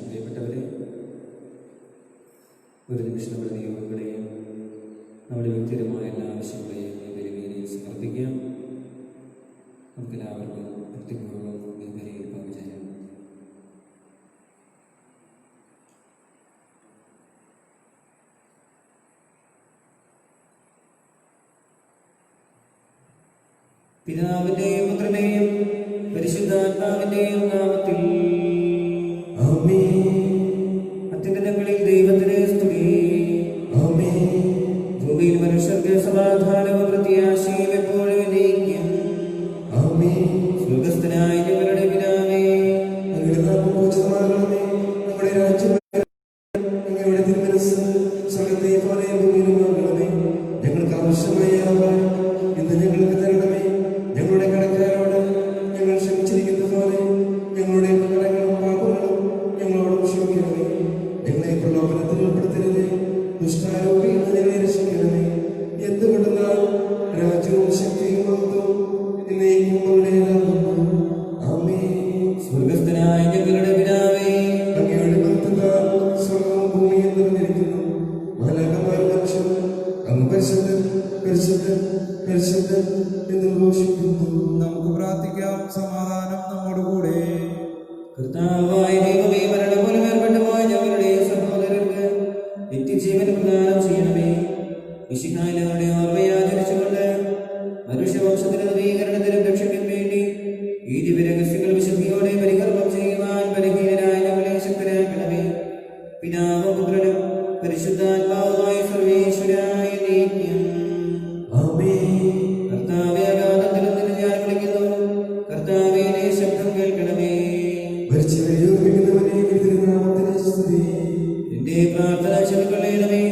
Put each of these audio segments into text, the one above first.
പ്രിയപ്പെട്ടവരെ, ഒരു നിമിഷം നമ്മുടെ നിയോഗങ്ങളെയും നമ്മുടെ വ്യക്തിപരമായ എല്ലാ ആവശ്യങ്ങളെയും ബലിവേദിയിൽ സമർപ്പിക്കാം. നമുക്കെല്ലാവർക്കും ഭക്തിപൂർവ്വം ഈ ബലിയിൽ പങ്കുചേരാം. പിതാവിന്റെയും പുത്രന്റെയും പരിശുദ്ധാത്മാവിന്റെയും നാമത്തിൽ അത്യുന്നതങ്ങളിൽ ദൈവത്തിന് സ്തുതി. ഭൂമിയിൽ മനുഷ്യർക്ക് സമാധാനവും പ്രത്യാശയും എപ്പോഴും എന്നേക്കും. സ്വർഗ്ഗസ്ഥനായ ഞങ്ങളുടെ പിതാവേ, നമ്മുടെ രാജ്യം ഞങ്ങളുടെ തിരുമനസ്സ് സ്വർഗ്ഗത്തെ പോലെ ഭൂമിയിലുമാകണമേ. ഞങ്ങൾക്ക് ആവശ്യമായ ആഹാരം ഇന്ന് ഞങ്ങൾക്ക് തരണമേ. ഞങ്ങളുടെ കടക്കാരോട് ഞങ്ങൾ ക്ഷമിച്ചിരിക്കുന്ന പോലെ ഞങ്ങളുടെ കടങ്ങളും പാപങ്ങളും ഞങ്ങളോട് ക്ഷമിക്കണമേ. ഞങ്ങളെ പ്രലോഭനത്തിൽ ഉൾപ്പെടുത്തരുതേ, ദുഷ്ടാരോപിയിൽ നിന്ന് ഞങ്ങളെ രക്ഷിക്കണമേ. എന്തുകൊണ്ടെന്നാൽ രാജ്യവും ശക്തിയും മഹത്വവും എന്നേക്കും അവിടേതാകുന്നു. ആമേൻ. സ്വർഗ്ഗസ്ഥനായ ഞങ്ങളുടെ പിതാവേ, അങ്ങയുടെ ഭക്തത്താൽ സ്വർഗ്ഗവും ഭൂമിയും നിറഞ്ഞിരിക്കുന്നു. മാലാഖമാരും മനുഷ്യരും അങ്ങ് പരിശുദ്ധൻ പരിശുദ്ധൻ പരിശുദ്ധൻ എന്ന് ഘോഷിക്കുന്നു. നമുക്ക് പ്രാർത്ഥിക്കാം. സമാധാനം നമ്മോടുകൂടെ. കർത്താവായ ദൈവമേ, മരണം പോലെ വേർപെട്ടു പോയ ഞങ്ങളുടെ സഹോദരർക്ക് നിത്യജീവൻ പ്രദാനം ചെയ്യണമേ. മിശിഹായുടെ ഓർമ്മയെ ആചരിച്ചുകൊണ്ട് മനുഷ്യവംശത്തിന്റെ നവീകരണത്തിനും രക്ഷയ്ക്കും വേണ്ടി ഈ ദിവ്യരഹസ്യങ്ങൾ വിശുദ്ധിയോടെ പരികർമ്മം ചെയ്യുവാൻ ബലഹീനരായ ഞങ്ങളെ ശക്തരാക്കണമേ. പിതാവും പുത്രനും പരിശുദ്ധാത്മാവുമായ സർവേശ്വരായ നീക്കം. ആമേൻ. കർത്താവേ, അഗാധത്തിൽ നിന്ന് ഞാൻ വിളിക്കുന്നു. കർത്താവേ, നീ ശബ്ദം കേൾക്കണമേ. മരിച്ചവരെ ഉയർപ്പിക്കുന്നവനെ തിരുനാമത്തിന് സ്തുതി. എന്റെ പ്രാർത്ഥന ചെവിക്കൊള്ളണമേ.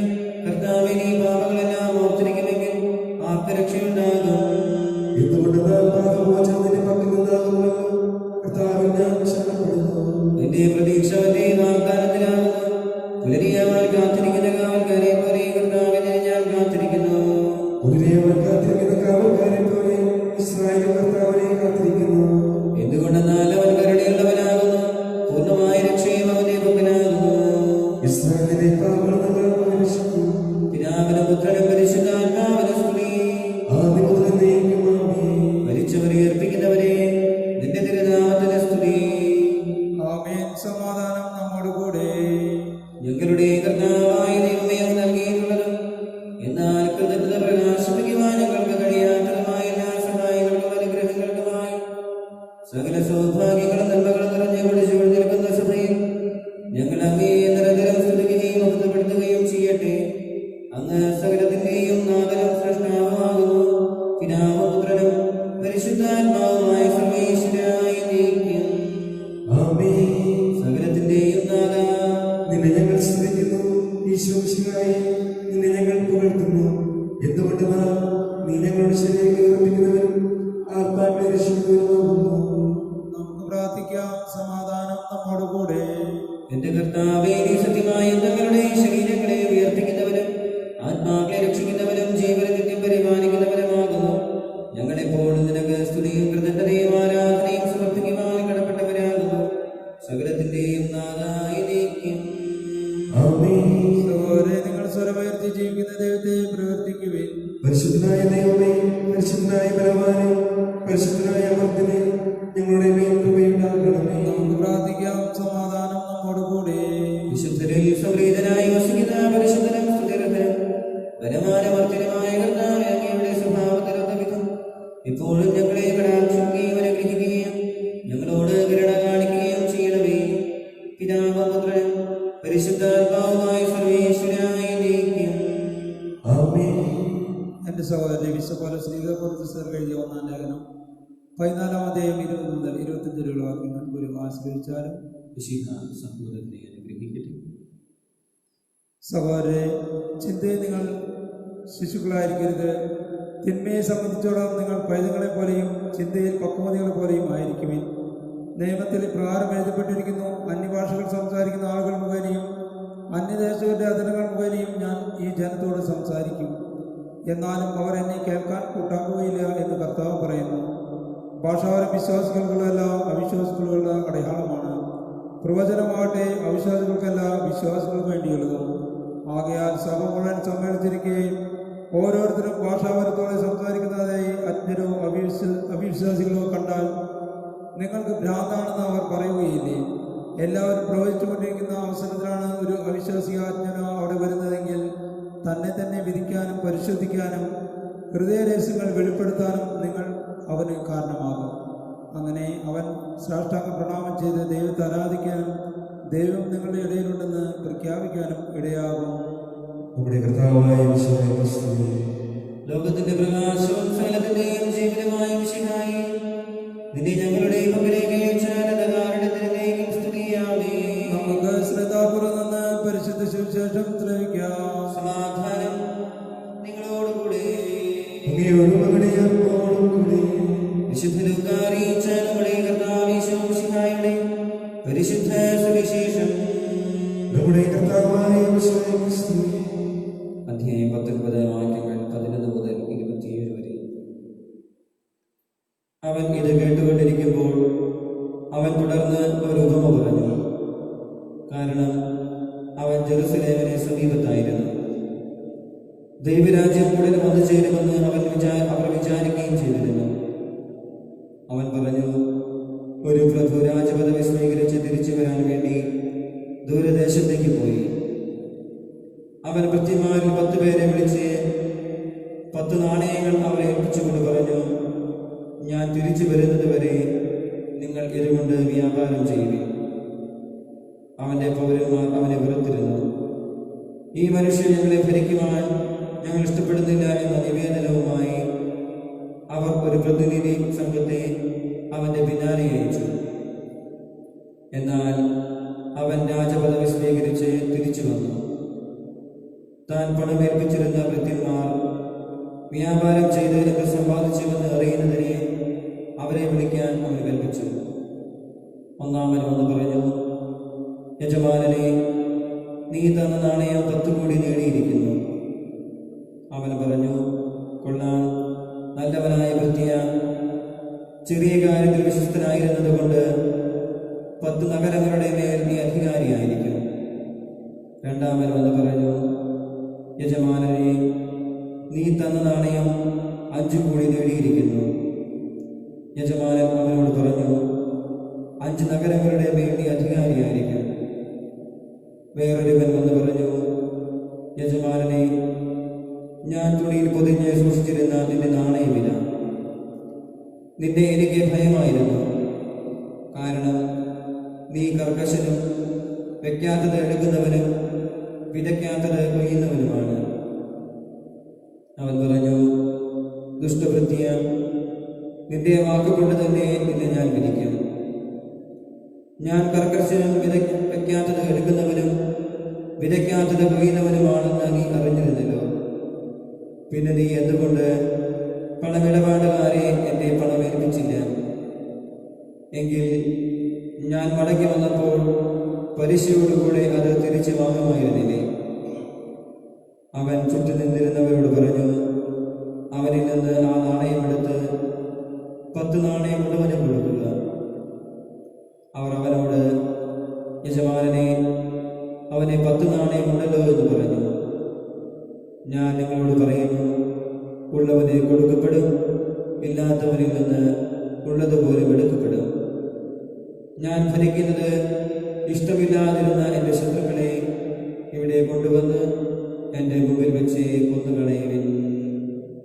കർത്താവേ, നീ പാപങ്ങളെല്ലാം ഓർത്തിരിക്കുമെങ്കിൽ ആർക്ക് രക്ഷയുണ്ടാകും? എന്തുകൊണ്ടെന്നാൽ പാപമോചനം നിന്റെ പക്കൽ നിന്നാകുമല്ലോ. കർത്താവിൽ ഞാൻ ശരണപ്പെടുന്നു. എന്റെ പ്രതീക്ഷ എന്റെ വാഗ്ദാനത്തിലാകുന്നു. പുലരിയാവാൻ കാത്തിരിക്കുന്ന കാവൽക്കാരെ പോലെ കർത്താവിനെ ഞാൻ കാത്തിരിക്കുന്നു. പുലരിയാവാൻ കാത്തിരിക്കുന്ന കാവൽക്കാരെ പോലെ ഇസ്രായേൽ കർത്താവിനെ കാത്തിരിക്കുന്നു. എന്തുകൊണ്ടെന്നാൽ അവൻ കരുണയുള്ളവനാകുന്നു. പൂർണ്ണമായ രക്ഷയും അവന്റെ പക്കലാകുന്നു. ഇസ്രായേലിനെ പാപങ്ങളിൽ നിന്ന് അവൻ രക്ഷിക്കും. പിതാവിനും പുത്രനും പരിശുദ്ധാത്മാവിനും സ്തുതി. ആദ്യം മുതൽ എന്നേക്കും ആമേൻ. മരിച്ചവരെ ഏർപ്പിക്കുന്നവരെ നിന്റെ തിരുനാമത്തിന് സ്തുതി. ആമേൻ. സമാധാനം നമ്മോടുകൂടെ. ഞങ്ങളുടെ കർത്താവായ ദൈവമേ, അങ്ങ് നൽകിയിട്ടുള്ളതും എന്നാൽ കൃതജ്ഞത പ്രകാശിപ്പിക്കുവാൻ ഞങ്ങൾക്ക് കഴിയാത്തതുമായ എല്ലാ സഹായങ്ങൾക്കും അനുഗ്രഹങ്ങൾക്കുമായി സകല സൗഭാഗ്യങ്ങളും നന്മകളും നിറഞ്ഞു പിടിച്ചു നിൽക്കുന്ന സഭയിൽ ഞങ്ങൾ അങ്ങേ നിരന്തരം സ്തുതിക്കുകയും മഹത്വപ്പെടുത്തുകയും ചെയ്യട്ടെ. അങ്ങ് സകലത്തിന്റെയും നാഥനും സൃഷ്ടാവുമാകുന്നു. പിതാവും പുത്രനും പരിശുദ്ധാത്മാവുമായ സർവേശ്വരായ നീക്കം. ആമേൻ. സകലത്തിന്റെയും നാഥ, നിന്നെ ഞങ്ങൾ സ്തുതിക്കുന്നു. ഈശോമിശിഹായേ, നിന്നെ ഞങ്ങൾ പുകഴ്ത്തുന്നു. എന്തുകൊണ്ടെന്നാൽ നീ ഞങ്ങളുടെ ശരീരത്തെ ഉറപ്പിക്കുന്നവരും ആത്മാക്കളെ രക്ഷിക്കുന്നവരുമാകുന്നു. നമുക്ക് പ്രാർത്ഥിക്കാം. സമാധാനം നമ്മോടുകൂടെ. എന്റെ കർത്താവേ, നീ സത്യമായും ഞങ്ങളുടെ ശരീരങ്ങളെ ഉയർപ്പിക്കുന്നവരും ആത്മാക്കളെ രക്ഷിക്കുന്നവരും ജീവനെ നിത്യം പരിപാലിക്കുന്നവരുമാകുന്നു. ഞങ്ങളെപ്പോഴും നിനക്ക് സ്തുതിയും കൃതജ്ഞതയും ആരാധനയും സമർപ്പിക്കുവാൻ കടപ്പെട്ടവരാകുന്നു. സകലത്തിന്റെയും നാഥായ നീക്കം. ആമേൻ. സഹോദരരെ, നിങ്ങൾ സ്വരമുയർത്തി ജീവിക്കുന്ന ദൈവത്തെ പ്രവർത്തിക്കുവിൻ. പരിശുദ്ധനായ ദൈവമേ, പരിശുദ്ധനായ ബലവാനെ, പരിശുദ്ധനായ അമർത്തിനെ ഞങ്ങളുടെ മേൽ കൃപയുണ്ടാകണമേ. നമുക്ക് പ്രാർത്ഥിക്കാം. സമാധാനം നമ്മോടുകൂടെ. വിശുദ്ധരിൽ സംപ്രീതനായി വസിക്കുന്ന പരിശുദ്ധനും സ്തുതിർഹനും ബലവാനമർത്തിനുമായ കർത്താവേ, അങ്ങയുടെ സ്വഭാവത്തിലൊത്ത വിധം ഇപ്പോഴും ഞങ്ങളെ കടാക്ഷിക്കുകയും അനുഗ്രഹിക്കുകയും ഞങ്ങളോട് കരുണ കാണിക്കുകയും ചെയ്യണമേ. പിതാവും പുത്രനും പരിശുദ്ധാത്മാവുമായ സർവേശ്വരായ നീക്കം. ആമേൻ. എന്റെ സഹോദരനെ, വിശ്വപോലെ ശ്രീകപുരസ്സർ എഴുതിയ 1-ാം ലേഖനം 14-ാം അധ്യായം 20 മുതൽ 25 വാക്യങ്ങൾ ഒരു ആശ്രയിച്ചാലും മിശിഹ സഹോദരനെ അനുഗ്രഹിക്കട്ടെ. സഹോദരരെ, ചിന്തയിൽ നിങ്ങൾ ശിശുക്കളായിരിക്കരുത്. തിന്മയെ സംബന്ധിച്ചോളം നിങ്ങൾ പൈതങ്ങളെ പോലെയും ചിന്തയിൽ പക്വതകളെ പോലെയും ആയിരിക്കുവിൻ. നിയമത്തിൽ പ്രകാരം എഴുതപ്പെട്ടിരിക്കുന്നു, അന്യഭാഷകൾ സംസാരിക്കുന്ന ആളുകൾ മുഖേനയും അന്യദേശങ്ങളുടെ അതിരുകൾ മുഖേനയും ഞാൻ ഈ ജനത്തോട് സംസാരിക്കും, എന്നാലും അവർ എന്നെ കേൾക്കാൻ കൂട്ടാക്കുകയില്ല എന്ന് കർത്താവ് പറയുന്നു. ഭാഷാപരം വിശ്വാസികൾക്കുള്ള അവിശ്വാസികളുള്ള അടയാളമാണ്. പ്രവചനമാകട്ടെ അവിശ്വാസികൾക്കല്ല, വിശ്വാസികൾക്ക് വേണ്ടിയുള്ളതും. ആകയാൽ സഭ മുഴുവൻ സമ്മേളിച്ചിരിക്കുകയും ഓരോരുത്തരും ഭാഷാപരത്തോടെ സംസാരിക്കുന്നതായി അജ്ഞരോ അവിശ്വാസികളോ കണ്ടാൽ നിങ്ങൾക്ക് ഭ്രാന്താണെന്ന് അവർ പറയുകയില്ലേ? എല്ലാവരും പ്രവചിച്ചുകൊണ്ടിരിക്കുന്ന അവസരത്തിലാണ് ഒരു അവിശ്വാസിയാജ്ഞനോ അവിടെ വരുന്നതെങ്കിൽ തന്നെ തന്നെ വിധിക്കാനും പരിശോധിക്കാനും ഹൃദയരഹസ്യങ്ങൾ വെളിപ്പെടുത്താനും നിങ്ങൾ അവന് കാരണമാകും. അങ്ങനെ അവൻ സാഷ്ടാംഗ പ്രണാമം ചെയ്ത് ദൈവത്തെ ആരാധിക്കാനും ദൈവം നിങ്ങളുടെ ഇടയിലുണ്ടെന്ന് പ്രഖ്യാപിക്കാനും ഇടയാകും. നമ്മുടെ കർത്താവായ യേശുവേ ക്രിസ്തുവേ, ലോകത്തിന്റെ പ്രകാശവും സകലത്തിന്റെയും ജീവനുമായ മിശിഹായി, നിന്നെ ഞങ്ങളുടെ പക്കലേക്ക് അയച്ചാലകാരണത്തിനേക്കും സ്തുതിയാമേ. നമുക്ക് ശ്രദ്ധാപൂർവ്വം നിന്ന് പരിശുദ്ധ സുവിശേഷം ശ്രവിക്കാം. സമാധാനം നിങ്ങളോടുകൂടെ. അങ്ങയോടും അങ്ങയുടെ ആത്മാവോടും കൂടെ. വിശുദ്ധ ലൂക്കാ അറിയിച്ച നമ്മുടെ കർത്താവ് യേശു മിശിഹായുടെ പരിശുദ്ധ സുവിശേഷം. നമ്മുടെ കർത്താവായ യേശുവേ ക്രിസ്തുവേ, അധ്യായം 19 വാക്യങ്ങൾ 11 മുതൽ 27 വരെ. അവൻ ഇത് കേട്ടുകൊണ്ടിരിക്കുമ്പോൾ അവൻ തുടർന്ന് ഒരു ഉപമ പറഞ്ഞു. കാരണം അവൻ ജെറുസലേമിനെ സമീപത്തായിരുന്നു. ദൈവരാജ്യം ഉടനെ വന്നു ചേരുമെന്ന് അവർ വിചാരിക്കുകയും ചെയ്തിരുന്നു. അവൻ പറഞ്ഞു, ഒരു പ്രഭു രാജപദവി സ്വീകരിച്ച് തിരിച്ചു വരാൻ വേണ്ടി ദൂരദേശത്തേക്ക് പോയി. അവൻ ഭൃത്യന്മാരിൽ 10 പേരെ വിളിച്ച് 10 നാണയങ്ങൾ അവരെ ഏൽപ്പിച്ചുകൊണ്ട് പറഞ്ഞു, ഞാൻ തിരിച്ചു വരുന്നത് വരെ നിങ്ങൾ ഇതുകൊണ്ട് വ്യാപാരം ചെയ്യുവിൻ. അവന്റെ പൗരന്മാർ അവനെ വെറുത്തിരുന്നു. ഈ മനുഷ്യൻ ഞങ്ങളെ ഭരിക്കുവാൻ ഞങ്ങൾ ഇഷ്ടപ്പെടുന്നില്ല എന്ന നിവേദനവുമായി അവർ ഒരു പ്രതിനിധി സംഘത്തെ അവന്റെ പിന്നാലെ അയച്ചു. എന്നാൽ അവൻ രാജപദവി സ്വീകരിച്ച് തിരിച്ചു വന്നു. താൻ പണമേൽപ്പിച്ചിരുന്ന ഭൃത്യന്മാർ വ്യാപാരം ചെയ്ത് എന്ത് സമ്പാദിച്ചുവെന്ന് അറിയുന്നതിനെ അവരെ വിളിക്കാൻ അവൻ കൽപ്പിച്ചു. ഒന്നാമൻ വന്ന് പറഞ്ഞു, യജമാനനെ, നീ തന്ന നാണയം 10 കോടി നേടിയിരിക്കുന്നു. അവൻ പറഞ്ഞു, കൊള്ളാം, നല്ലവനായ ഭൃത്യ, ചെറിയ കാര്യത്തിൽ വിശ്വസ്തനായിരുന്നത് കൊണ്ട് 10 നഗരങ്ങളുടെ മേൽ നീ അധികാരിയായിരിക്കും. രണ്ടാമൻ വന്ന് പറഞ്ഞു, യജമാനനെ, നീ തന്ന നാണയം 5 കോടി നേടിയിരിക്കുന്നു. യജമാനൻ അവനോട് പറഞ്ഞു, 5 നഗരങ്ങളുടെ മേൽ നീ അധികാരിയായിരിക്കും. വേറൊരുവൻ വന്ന് പറഞ്ഞു, യജമാനനെ, ഞാൻ തുണിയിൽ പൊതിഞ്ഞ് സൂക്ഷിച്ചിരുന്ന നിന്റെ നാണയമില്ല. നിന്നെ എനിക്ക് ഭയമായിരുന്നു, കാരണം നീ കർക്കശനും വെക്കാത്തത് എടുക്കുന്നവനും വിതയ്ക്കാത്തത് കൊയ്യുന്നവനുമാണ്. അവൻ പറഞ്ഞു, ദുഷ്ടവൃത്തിയ, നിന്റെ വാക്കുകൊണ്ട് തന്നെ നിന്നെ ഞാൻ വിധിക്കും. ഞാൻ കർക്കശനും വെക്കാത്തത് എടുക്കുന്നവനും വിതയ്ക്കാത്തത് കൊയ്യുന്നവനുമാണെന്ന് നീ അറിഞ്ഞിരുന്നല്ലോ. പിന്നെ നീ എന്തുകൊണ്ട് പണമിടപാടുകാരെ എന്റെ പണമേൽപ്പിച്ചില്ല? എങ്കിൽ ഞാൻ മടങ്ങി വന്നപ്പോൾ പലിശയോടുകൂടെ അത് തിരിച്ചു വാങ്ങുമായിരുന്നില്ലേ? അവൻ ചുറ്റും നിന്നിരുന്നവരോട് പറഞ്ഞു, അവനിൽ നിന്ന് ആ നാണയമെടുത്ത് 10 നാണയം മുഴുവനും കൊടുക്കുക. അവർ അവനോട്, യജമാനനെ, അവനെ 10 നാണയമുണ്ടല്ലോ എന്ന് പറഞ്ഞു. ഞാൻ നിങ്ങളോട് പറയുന്നു, ഉള്ളവനെ കൊടുക്കപ്പെടും, ഇല്ലാത്തവരിൽ നിന്ന് ഉള്ളതുപോലും എടുക്കപ്പെടും. ഞാൻ ഭരിക്കുന്നത് ഇഷ്ടമില്ലാതിരുന്ന എൻ്റെ ശത്രുക്കളെ ഇവിടെ കൊണ്ടുവന്ന് എൻ്റെ മുമ്പിൽ വെച്ച് കൊന്നുകളയുവിൻ.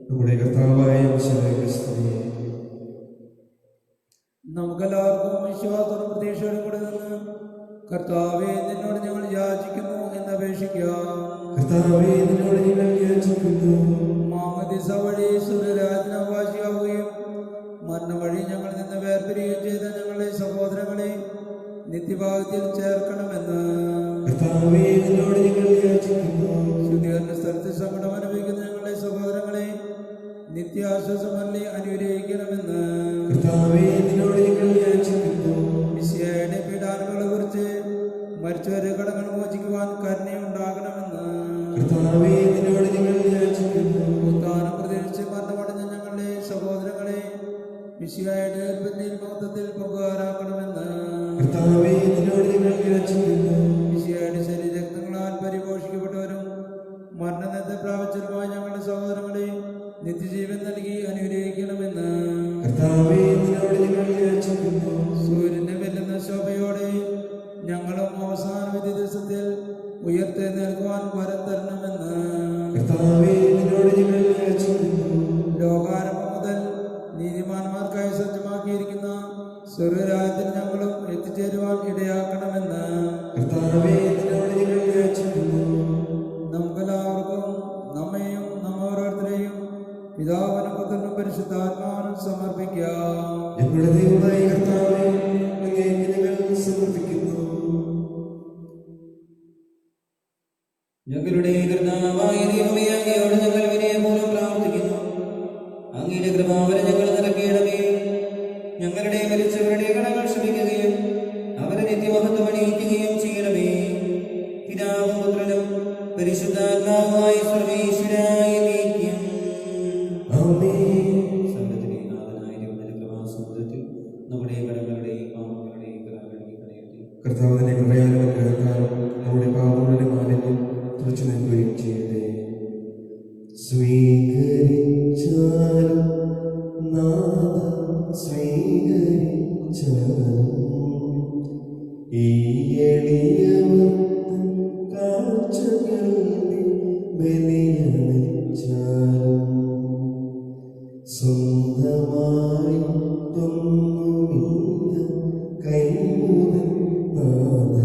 നമ്മുടെ കർത്താവായ യേശുവേ ക്രിസ്തുവേ, നമുക്കെല്ലാവർക്കും വിശ്വാസത്തോടും പ്രതീക്ഷയോടും കൂടെ നിന്ന് കർത്താവേ, നിന്നോട് ഞങ്ങൾ യാചിക്കുന്നു എന്നപേക്ഷിക്കാം. കർത്താവേ, നിന്നോട് ഞങ്ങൾ യാചിക്കുന്നു. മാമോദീസ വഴി സൂര്യരാജനവാസിയാവുകയും മരണം വഴി ഞങ്ങളിൽ നിന്ന് വേർപിരിയുകയും ചെയ്ത ഞങ്ങളുടെ സഹോദരങ്ങളെ നിത്യഭാഗത്തിൽ ചേർക്കണമെന്ന് കർത്താവേ, നിന്നോട് ഞങ്ങൾ യാചിക്കുന്നു. ശുദ്ധീകരണ സ്ഥലത്ത് സങ്കടം അനുഭവിക്കുന്ന ഞങ്ങളുടെ സഹോദരങ്ങളെ നിത്യാശ്വാസമല്ലി അനുഗ്രഹിക്കണമെന്ന് കർത്താവേ, നിന്നോട് ഞങ്ങൾ യാചിക്കുന്നു. മിശിഹായുടെ പീഡാനുകളെ കുറിച്ച് മരിച്ചവരെ കടങ്ങൾ മോചിക്കുവാൻ കരുണയുള്ള കർത്താവേ, നിന്നോട് ഞങ്ങൾ യാചിക്കുന്നു. ഉത്ഥാനം പ്രതീക്ഷിച്ച് മരണമടഞ്ഞ ഞങ്ങളുടെ സഹോദരങ്ങളെ മിശിഹായുടെ ഉൽപ്പത്തിയിൽ മഹത്വത്തിൽ പങ്കുകാരാക്കണമെന്ന് കർത്താവേ, നിന്നോട് ഞങ്ങൾ യാചിക്കുന്നു. മിശിഹായുടെ ശരീരരക്തങ്ങളാൽ പരിപോഷിക്കപ്പെട്ടവരും മരണത്തെ പ്രാപിച്ചവരുമായ ഞങ്ങളുടെ സഹോദരങ്ങളെ നിത്യജീവൻ നൽകി അനുഗ്രഹിക്കണമെന്ന് കർത്താവേ, നിന്നോട് ഞങ്ങൾ യാചിക്കുന്നു. സൂര്യനെ വെല്ലുന്ന ശോഭയോടെ ഞങ്ങളും അവസാന വിധി ദിവസത്തിൽ ഉയർത്തെഴുന്നേൽക്കുവാൻ വരം തരണമെന്ന് കർത്താവേ, നിന്നോട് ഞങ്ങൾ യാചിക്കുന്നു. ലോകാരംഭം മുതൽ നീതിമാന്മാർക്കായി സജ്ജമാക്കിയിരിക്കുന്ന സ്വർഗരാജ്യത്തിൽ ഞങ്ങളും എത്തിച്ചേരുവാൻ ഇടയാക്കണമെന്ന് കർത്താവേ, നിന്നോട് ഞങ്ങൾ യാചിക്കുന്നു. നമുക്കെല്ലാവർക്കും നമ്മെയും നമ്മ ഓരോരുത്തരെയും പിതാവിനും പുത്രനും പരിശുദ്ധാത്മാവിനും സമർപ്പിക്കാം. ഞങ്ങളുടെ ദൈവമായ കർത്താവേ, അങ്ങേക്ക് ഞങ്ങൾ സമർപ്പിക്കുന്നു. ഞങ്ങളുടെ കർത്താവായ ദൈവമേ, അങ്ങയോട് ഞങ്ങൾ വിനയപൂർവ്വം പ്രാർത്ഥിക്കുന്നു. അങ്ങയുടെ കൃപാവരം ഞങ്ങൾ നിറയ്ക്കണമേ. ഞങ്ങളുടെ മരിച്ചവരുടെ കടങ്ങൾ ക്ഷമിക്കുകയും അവരെ നിത്യമഹത്വം അണിയിക്കുകയും ചെയ്യണമേ. പിതാവും പുത്രനും പരിശുദ്ധാത്മാവുമായ സർവ്വേശ്വരായ നീക്കും. ആമേൻ. സകലത്തിലെ നാഥനായ ദൈവത്തിന്റെ കൃപാസമുദ്രത്തിൽ നമ്മുടെ കടങ്ങളുടെയും പാപങ്ങളുടെയും കടങ്ങളുടെ കർത്താവിന്റെ കൃപയാലും അനുഗ്രഹത്താലും നമ്മുടെ പാപങ്ങളുടെ മാലിന്യം തുടച്ചു നിൽക്കുകയും ചെയ്യട്ടെ. സ്വീകരിച്ചാലും നാഥൻ സ്വീകരിച്ചാലും ഈ എളിയവർത്തൻ കാഴ്ചകളുടെ ബലിയണിച്ചാലും സ്വന്തമായി തൊന്നുമില്ല കൈമുതൽ നാഥ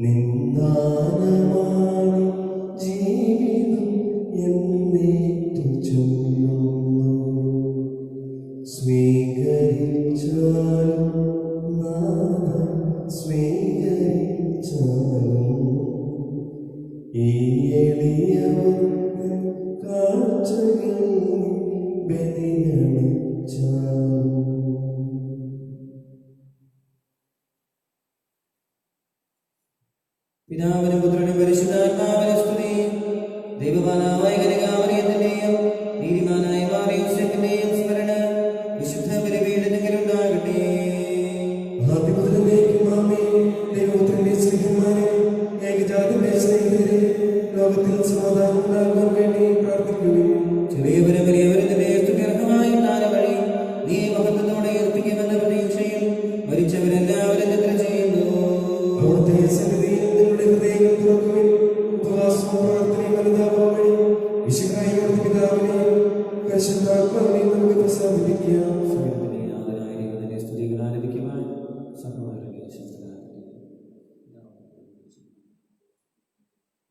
നിന്ദാനമാണ് ജീവിതം എന്നേറ്റു ചൊല്ലുന്നു. സ്വീകരിച്ചാലും നാഥ സ്വീകരിച്ചാലും ഈ എളിയവർത്തൻ കാഴ്ചകളിൽ ബലിയണിച്ചാലും പിതാവിനും പുത്രനും പരിശുദ്ധാത്മാവിനും സ്തുതി. ദൈവമാനായ കനികാമറിയത്തിന്റെയും നീതിമാനായ മാറിയോസേഫിന്റെയും സ്മരണ വിശുദ്ധ ബലിപീഠത്തിലുണ്ടാകട്ടെ. ദൈവപുത്രന്റെ സ്നേഹിതന്മാരെ, ഏകജാതന്റെ സ്നേഹിതരെ, ലോകത്തിൽ സമാധാനം ഉണ്ടാകാൻ വേണ്ടി പ്രാർത്ഥിക്കുകയും ചെറിയവരും വലിയവരും നിന്റെ സ്തുത്യർഹമായ ജ്ഞാനം വഴി നീ മഹത്വത്തോടെ ഏൽപ്പിക്കുമെന്ന പ്രതീക്ഷയിൽ മരിച്ചവരെല്ലാവരും നിദ്ര ചെയ്യുന്നു. അവിടുത്തെ സന്നിധിയിൽ നിങ്ങളുടെ ഹൃദയങ്ങൾ തുറക്കുകയും ഉപവാസവും പ്രാർത്ഥനയും അനുതാപവും വഴി വിശുദ്ധായ പിതാവിനെയും പരിശുദ്ധാത്മാവിനെയും നമുക്ക് പ്രസാദിപ്പിക്കാം. സ്വർഗ്ഗത്തിലെ നാഥനായ ദൈവത്തിന്റെ സ്തുതികൾ ആലപിക്കുവാൻ സഹോദരനെ ശക്തരാക്കട്ടെ.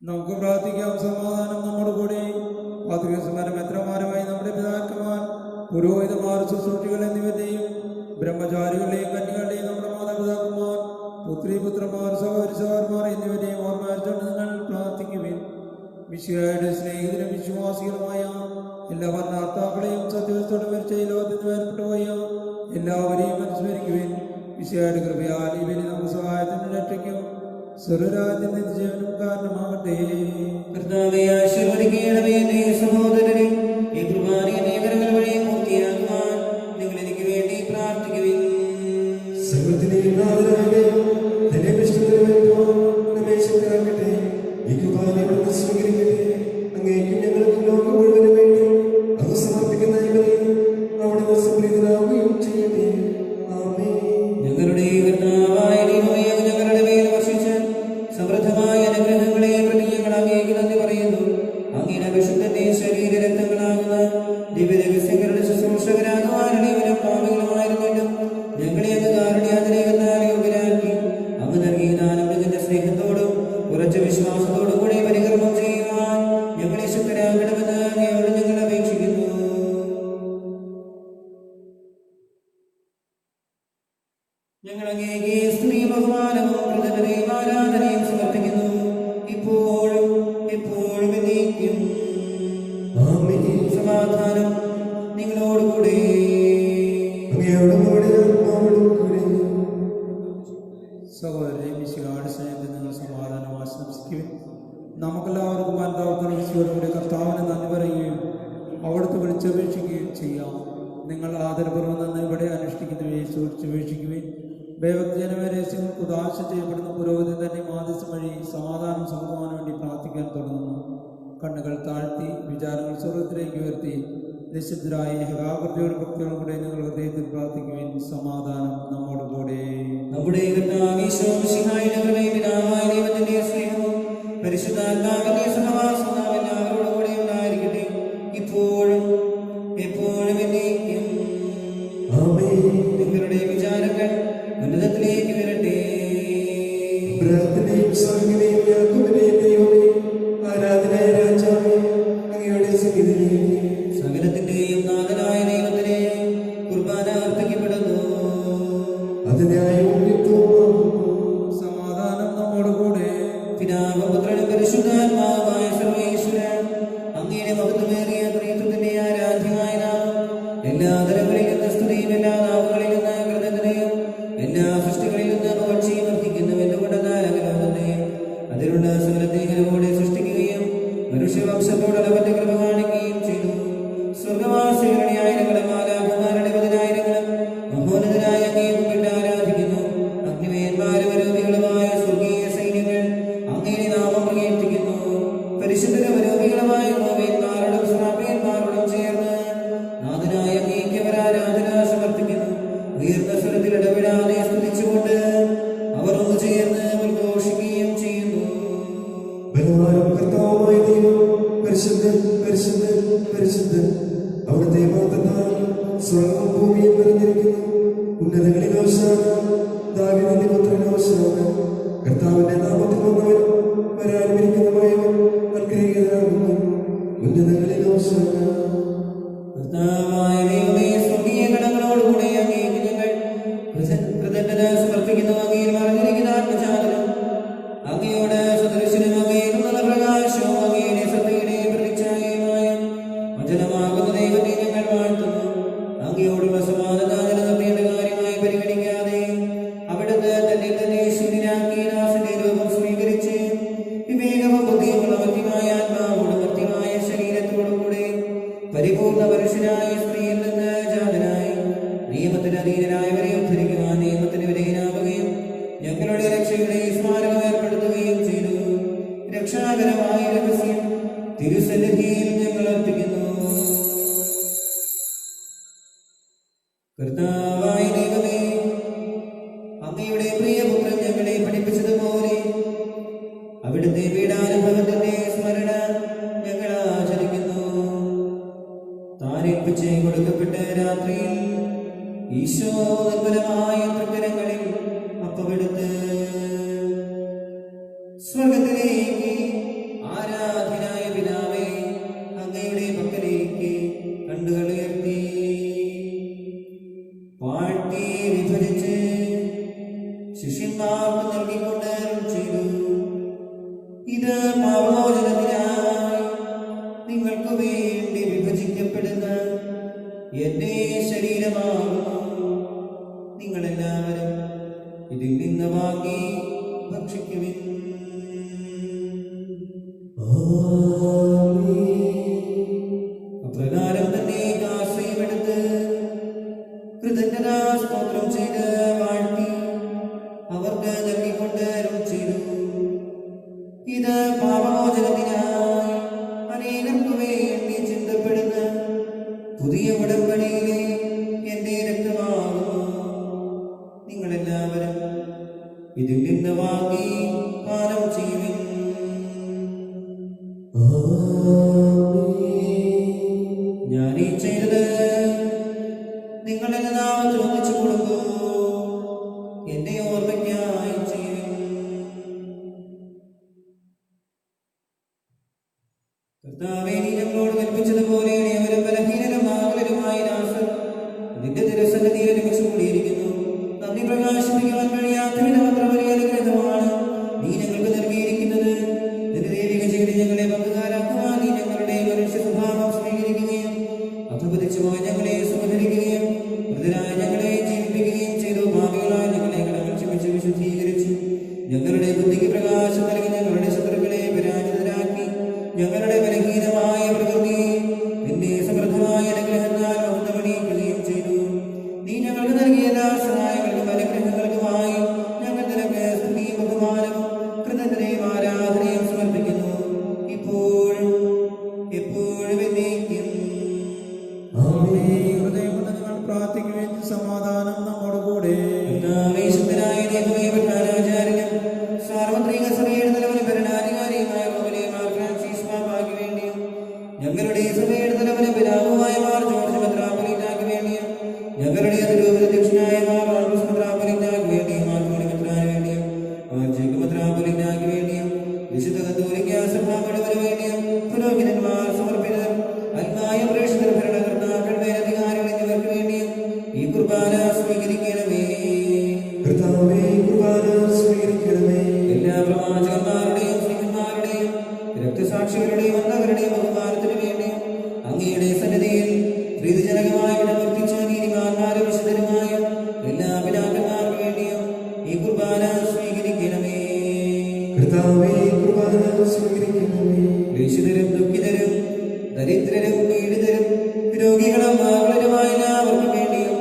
നമുക്ക് പ്രാർത്ഥിക്കാം. സമാധാനം നമ്മുടെ കൂടെ. പാത്രികന്മാരും മെത്രമാരുമായി നമ്മുടെ പിതാക്കന്മാർ, പുരോഹിതന്മാർ, ശുശ്രൂഷികൾ എന്നിവരുടെയും ബ്രഹ്മചാരികളുടെയും കന്യകളുടെയും നമ്മുടെ മാതാപിതാക്കന്മാർ, പുത്രിപുത്രന്മാർ, സഹോദരി സഹോദരന്മാർ എന്നിവരെയും ഓർമ്മ നിങ്ങൾ പ്രാർത്ഥിക്കുവിൻ. മിശിഹായുടെ സ്നേഹിതരും വിശ്വാസികളുമായ എല്ലാ ഭരണാർത്ഥാക്കളെയും സത്യവസ്ഥയോടെ മരിച്ച ഈ ലോകത്തിൽ വേർപെട്ടുപോയ എല്ലാവരെയും അനുസ്മരിക്കുവിൻ. മിശിഹായുടെ കൃപയാൽ ഈ ബലി നമുക്ക് സഹായത്തിനും രക്ഷയ്ക്കും സ്വർഗ്ഗരാജ്യത്തിൽ നിത്യജീവനും കാരണമാകട്ടെ. കർത്താവേ, ആശീർവദിക്കണമേ. എന്റെ സഹോദരരെ, ഈ കുർബാനയെ നിയമങ്ങൾ വഴി പൂർത്തിയാക്കുവാൻ നിങ്ങൾ എനിക്ക് വേണ്ടി പ്രാർത്ഥിക്കുവിൻ. സർവ്വത്തിനെയും നാഥനായ തന്റെ ഇഷ്ടത്തിന് വേണ്ടുവാൻ നമ്മെ ശക്തരാക്കട്ടെ. ഈ കുർബാന അവിടുന്ന് സ്വീകരിക്കട്ടെ. അങ്ങേക്കും ഞങ്ങൾക്കും ലോകം മുഴുവനും വേണ്ടി അങ്ങ് സമർപ്പിക്കുന്ന ഈ ബലി അവിടുന്ന് സംപ്രീതനാവുകയും ചെയ്യട്ടെ. ആമേൻ. ഞങ്ങളുടെ കർത്താവായ ദൈവമേ, അങ്ങ് ഞങ്ങളുടെ മേൽ വർഷിച്ച സമൃദ്ധമായ അനുഗ്രഹങ്ങളെ പ്രതി ഞങ്ങൾ അങ്ങേക്ക് നന്ദി പറയുന്നു. അങ്ങയുടെ വിശുദ്ധന്റെ ശരീരരക്തങ്ങളാകുന്ന ദിവ്യരഹസ്യങ്ങളുടെ ശുശ്രൂഷകരാകുവാനും പാപികളുമായിരുന്നിട്ടും ഞങ്ങളെ അങ്ങ് കാരുണ്യാതിരേകത്താൽ യോഗ്യരാക്കി അങ്ങ് നൽകിയ ദാനത്തിന്റെ സ്നേഹത്തോടും ഉറച്ച വിശ്വാസത്തോടും കൂടി പരികർമ്മം ചെയ്യുവാൻ ഞങ്ങളെ ശക്തരാക്കണമെന്ന് അങ്ങയോട് ഞങ്ങൾ അപേക്ഷിക്കുന്നു. ഞങ്ങൾ അങ്ങേക്ക് സ്തുതി ബഹുമാനവും കൃതജ്ഞതയും ആരാധനയും സമർപ്പിക്കുന്നു, ഇപ്പോഴും എപ്പോഴും എന്നേക്കും. ആമേൻ. സമാധാനം നിങ്ങളോടുകൂടെ. അങ്ങയോടും കൂടെ ആത്മാവോടും കൂടെ. സഹോദരരെ, മിശിഹായുടെ സ്നേഹത്തിൽ നിങ്ങൾ സമാധാനം ആശംസിക്കുവിൻ. നമുക്കെല്ലാവർക്കും അന്താവർത്തനോടെ കർത്താവിനെ നന്ദി പറയുകയും അവിടുത്തെ വിളിച്ചപേക്ഷിക്കുകയും ചെയ്യാം. നിങ്ങൾ ആദരപൂർവ്വം നിന്ന് ഇവിടെ അനുഷ്ഠിക്കുന്നവയെ സൂക്ഷിച്ചപേക്ഷിക്കുകയും ഭയഭക്തിജനമായ രഹസ്യങ്ങൾക്ക് ഉദാശ ചെയ്യപ്പെടുന്ന പുരോഗതി തന്നെ മാധ്യസ്ഥം വഴി സമാധാനം സമൂഹത്തിന് വേണ്ടി പ്രാർത്ഥിക്കാൻ തുടങ്ങുന്നു. കണ്ണുകൾ താഴ്ത്തി വിചാരങ്ങൾ സ്വർഗത്തിലേക്ക് ഉയർത്തി നിശബ്ദരായ ഏകാഗ്രതയോടും ഭക്തിയോടും കൂടെ നിങ്ങൾ ഹൃദയത്തിൽ പ്രാർത്ഥിക്കുവാൻ സമാധാനം നമ്മോട് കൂടെ. നമ്മുടെ ദൈവത്തിന്റെ സ്നേഹവും പരിശുദ്ധാത്മാവിന്റെ സഹവാസവും നാം എല്ലാവരോടും കൂടെ ഉണ്ടായിരിക്കട്ടെ, ഇപ്പോഴും എപ്പോഴും എന്നേക്കും. നിങ്ങളുടെ വിചാരങ്ങൾ ഉന്നതത്തിലേക്ക് വരട്ടെ. ആരാധനായ രാജാവേ, അങ്ങയുടെ സന്നിധിയിലേക്ക് സകലത്തിന്റെയും നാഥനായ ദൈവത്തിന് കുർബാന അർപ്പിക്കപ്പെടുന്നു. അതിനായും സമാധാനം നമ്മോട് കൂടെ. പിതാവും പുത്രനും പരിശുദ്ധാത്മാവുമായ സർവ്വേശ്വരൻ അങ്ങയുടെ മഹത്വമേറിയ ത്രിത്വത്തിന്റെ ആരാധ്യമായ നാമം എല്ലാ തലങ്ങളിൽ നിന്ന് സ്തുതിയും എല്ലാ നാവുകളിൽ നിന്ന് കൃതജ്ഞതയും എല്ലാ സൃഷ്ടികളിൽ നിന്ന് പുകഴ്ചയും വർദ്ധിക്കുന്നു. എന്തുകൊണ്ടെന്നാൽ ലോകത്തെയും അതിലുള്ള സകലത്തെയോടെ സൃഷ്ടിക്കുകയും മനുഷ്യവംശത്തോട് അവന്റെ കൃപ കാണിക്കുകയും ചെയ്തു. സ്വർഗവാസികളുടെ ആയിരങ്ങളും മാലാഖമാരുടെ പതിനായിരങ്ങളും മഹോന്നതനായ അങ്ങയെ മുമ്പിട്ട് ആരാധിക്കുന്നു. അഗ്നിമേന്മാരും അരൂപികളുമായ സ്വർഗീയ സൈന്യങ്ങൾ അങ്ങയുടെ നാമം പ്രകീർത്തിക്കുന്നു. പരിശുദ്ധരും അരൂപികളുമായ നോവേന്മാരോടും ശ്രാപ്യന്മാരോടും ചേർന്ന് നാഥനായ അങ്ങേക്ക് അവർ ആരാധന സമർപ്പിക്കുന്നു. ഉയർന്ന സ്വരത്തിൽ ഇടപെടാതെ സ്തുതിച്ചുകൊണ്ട് അവർ ഒന്ന് ചേർന്ന് ഉദ്ഘോഷിക്കുകയും ചെയ്യുന്നു. ബലവാനും കർത്താവുമായ ദൈവം പരിശുദ്ധൻ പരിശുദ്ധൻ പരിശുദ്ധൻ. അവിടുത്തെ മഹത്വത്താൽ സ്വർഗ്ഗവും ഭൂമിയും നിറഞ്ഞിരിക്കുന്നു. ഉന്നതങ്ങളിൽ ഹോശാന, ദാവീദിന്റെ പുത്രൻ ഹോശാന. കർത്താവിന്റെ നാമത്തിൽ വന്നവൻ വരാനിരിക്കുന്നവൻ അനുഗ്രഹീതനാകുന്നു. ഉന്നതങ്ങളിൽ ഹോശാന. കർത്താവായ ദൈവമേ, സ്വർഗീയ ഗണങ്ങളോടുകൂടെ അങ്ങേക്ക് ഞങ്ങൾ കൃതജ്ഞത സമർപ്പിക്കുന്നു. അങ്ങയിൽ മറഞ്ഞിരിക്കുന്ന ആത്മജാതനും അങ്ങയോട് സദൃശനും അങ്ങയിലുള്ള പ്രകാശവും അങ്ങയുടെ സത്യയുടെ പ്രതിച്ഛായയുമായ വചനമാകുന്ന ദൈവത്തെ ഞങ്ങൾ വാഴ്ത്തുന്നു. അങ്ങയോടുള്ള സമാധാന നിലനിർത്തേണ്ട കാര്യമായി പരിഗണിക്കാതെ അവിടുന്ന് തന്നെ ശൂന്യനാക്കി ദാസന്റെ രൂപം സ്വീകരിച്ച് വിവേകവും ബുദ്ധിയുമുള്ള മധ്യമായ ആത്മാവോടും മധ്യമായ ശരീരത്തോടുകൂടെ പരിപൂർണ മനുഷ്യനായ സ്ത്രീയിൽ നിന്ന് ജാതനായി നിയമത്തിന് അധീനരായവരെ ഉദ്ധരിക്കുവാൻ നിയമത്തിന് വിധേയനാവുകയും ഞങ്ങളുടെ രക്ഷയുടെ സ്മാരകം ഏർപ്പെടുത്തുകയും ചെയ്തു. രക്ഷാകരമായ രഹസ്യം തിരുസന്നിധിയിൽ ഞങ്ങൾ അർപ്പിക്കുന്നു. കർത്താവായ ദൈവമേ, അങ്ങയുടെ പ്രിയപുത്രൻ ഞങ്ങളെ പഠിപ്പിച്ചതുപോലെ അവിടുത്തെ പീഡാനുഭവത്തിന്റെ സ്മരണ ഞങ്ങൾ ആചരിക്കുന്നു. താരേൽപ്പിച്ച് കൊടുക്കപ്പെട്ട രാത്രിയിൽ ഈശോ നിർമ്മലമായ തൃക്കരങ്ങളിൽ അപ്പമെടുത്ത് സ്വർഗത്തിലേക്ക് ആരാധനായ പിതാവേ അങ്ങയുടെ പക്കലേക്ക് കണ്ണുകൾ ഉയർത്തി പാട്ടി വിഭജിച്ച് ശിഷ്യന്മാർക്ക് നൽകിക്കൊണ്ട് അരുൾ ചെയ്തു. ഇത് പാപമോചനത്തിനായി നിങ്ങൾക്ക് വേണ്ടി വിഭജിക്കപ്പെടുന്ന എന്റെ ശരീരമാകുന്നു. നിങ്ങളെല്ലാവരും ഇതിൽ നിന്ന് വാങ്ങി ഭക്ഷിക്കുവിൻ. അപ്രകാരം തന്നെ കാസയുമെടുത്ത് കൃതജ്ഞതാ സ്തോത്രം ചെയ്ത് വാഴ്ത്തി അവർക്ക് നൽകിക്കൊണ്ട് അരുൾ ചെയ്തു. ഇത് പാപമോചനത്തിനായി അനേകർക്കു വേണ്ടി ചിന്തപ്പെടുന്ന പുതിയ ഉടമ്പടിയിലെ എന്റെ രക്തമാകുന്നു. നിങ്ങളെല്ലാവരും ഇതിൽ നിന്ന് വാങ്ങി പാനം ചെയ്യുവിൻ. ഞാനീ ചെയ്തത് നിങ്ങളെന്ന നാമത്തിൽ ഒന്നിച്ചു കൊടുക്കൂ, എന്റെ ഓർമ്മയ്ക്കായി ചെയ്യുവിൻ. കർത്താവേ, നീ ഞങ്ങളോട് കൽപ്പിച്ചതുപോലെ ഏവരും ബലഹീനരും ആകുലരുമായി നാശം നിന്റെ തിരുസന്നിധിയിൽ ഒരുമിച്ച് കൂടിയിരിക്കുന്നു. നന്ദി പ്രകാശിപ്പിക്കുവാൻ കഴിയാത്ത വിധമത്ര വലിയ അനുഗ്രഹമാണ് നീ ഞങ്ങൾക്ക് നൽകിയിരിക്കുന്നത്. നിന്റെ ദൈവിക ചെയ്തി ഞങ്ങളെ പങ്കുകാരാക്കുവാൻ നീ ഞങ്ങളുടെ മനുഷ്യ സ്വഭാവം സ്വീകരിക്കുകയും അധപതിച്ചു പോയ ഞങ്ങളെ സുഖരിക്കുകയും മൃതരായ ഞങ്ങളെ ജീവിപ്പിക്കുകയും ചെയ്തു. ഭാവികളായ ഞങ്ങളെ കടങ്ങൾ ക്ഷമിച്ച് വിശുദ്ധീകരിച്ചു. ഞങ്ങളുടെ ബുദ്ധിക്ക് പ്രകാശം നൽകി ഞങ്ങളുടെ ശത്രുക്കളെ പരാജിതരായി ഞങ്ങളുടെ ബലഹീനമായ പ്രകൃതി നിന്റെ സമൃദ്ധമായ അനുഗ്രഹത്താൽ ബഹുതമണിയിക്കുകയും ചെയ്തു. നീ ഞങ്ങൾക്ക് നൽകിയ എല്ലാ സഹായങ്ങൾക്കും അനുഗ്രഹങ്ങൾക്കുമായി ഞങ്ങൾ നിനക്ക് സ്തുതിയും ബഹുമാനവും കൃതജ്ഞതയും ആരാധനയും സമർപ്പിക്കുന്നു, ഇപ്പോഴും എപ്പോഴും എന്നേക്കും. ഹൃദയം കൊണ്ട് നിങ്ങൾ പ്രാർത്ഥിക്കുവാൻ സമാധാനം നമ്മോട് കൂടെ. വിശുദ്ധനായ ദൈവമേ, പ്രധാനാചാര്യനും സാർവത്രിക സഭയുടെ തലവനും ഭരണാധികാരിയുമായ മാർ ഫ്രാൻസിസ് പാപ്പായ്ക്ക് വേണ്ടിയും ഞങ്ങളുടെ സഭയുടെ തലവനും പിതാവുമായ മാർ ജോർജ് മെത്രാപ്പൊലീത്തായ്ക്ക് വേണ്ടിയും ഞങ്ങളുടെ അതിരൂപതധ്യക്ഷനായ മാർ ആർബസ് മെത്രാപ്പൊലീത്തായ്ക്ക് വേണ്ടിയും മാർ തോണി മെത്രാന് വേണ്ടിയും മാർ ജേക്കബ് മെത്രാപ്പൊലീത്തായ്ക്ക് വേണ്ടിയും വിശുദ്ധ കത്തോലിക്കാ സഭാ മുഴുവന് വേണ്ടിയും പുരോഹിതന്മാർ, സമർപ്പിതർ, ആത്മായ പ്രേക്ഷിതർ, ഭരണകർത്താക്കൾ, മേലധികാരികൾ എന്നിവർക്ക് വേണ്ടിയും ഈ കുർബാന സ്വീകരിക്കണമേ. കർത്താവേ, കുർബാന സ്വീകരിക്കണമേ. എല്ലാ പ്രവാചകന്മാരുടെയും സ്ത്രീകന്മാരുടെയും രക്തസാക്ഷികളുടെയും വന്നവരുടെയും ബഹുമാനത്തിന് വേണ്ടിയും അങ്ങയുടെ സന്നിധിയിൽ പ്രീതിജനകമായി പ്രവർത്തിച്ച നീതിമാന്മാരും വിശുദ്ധരുമായ എല്ലാ പിതാക്കന്മാർക്ക് വേണ്ടിയും ഈ കുർബാന സ്വീകരിക്കണമേ. കർത്താവേ, കുർബാന സ്വീകരിക്കണമേ. ക്ലേശിതരും ദുഃഖിതരും ദരിദ്രരും പീഡിതരും രോഗികളും ആകുലരുമായ എല്ലാവർക്കും വേണ്ടിയും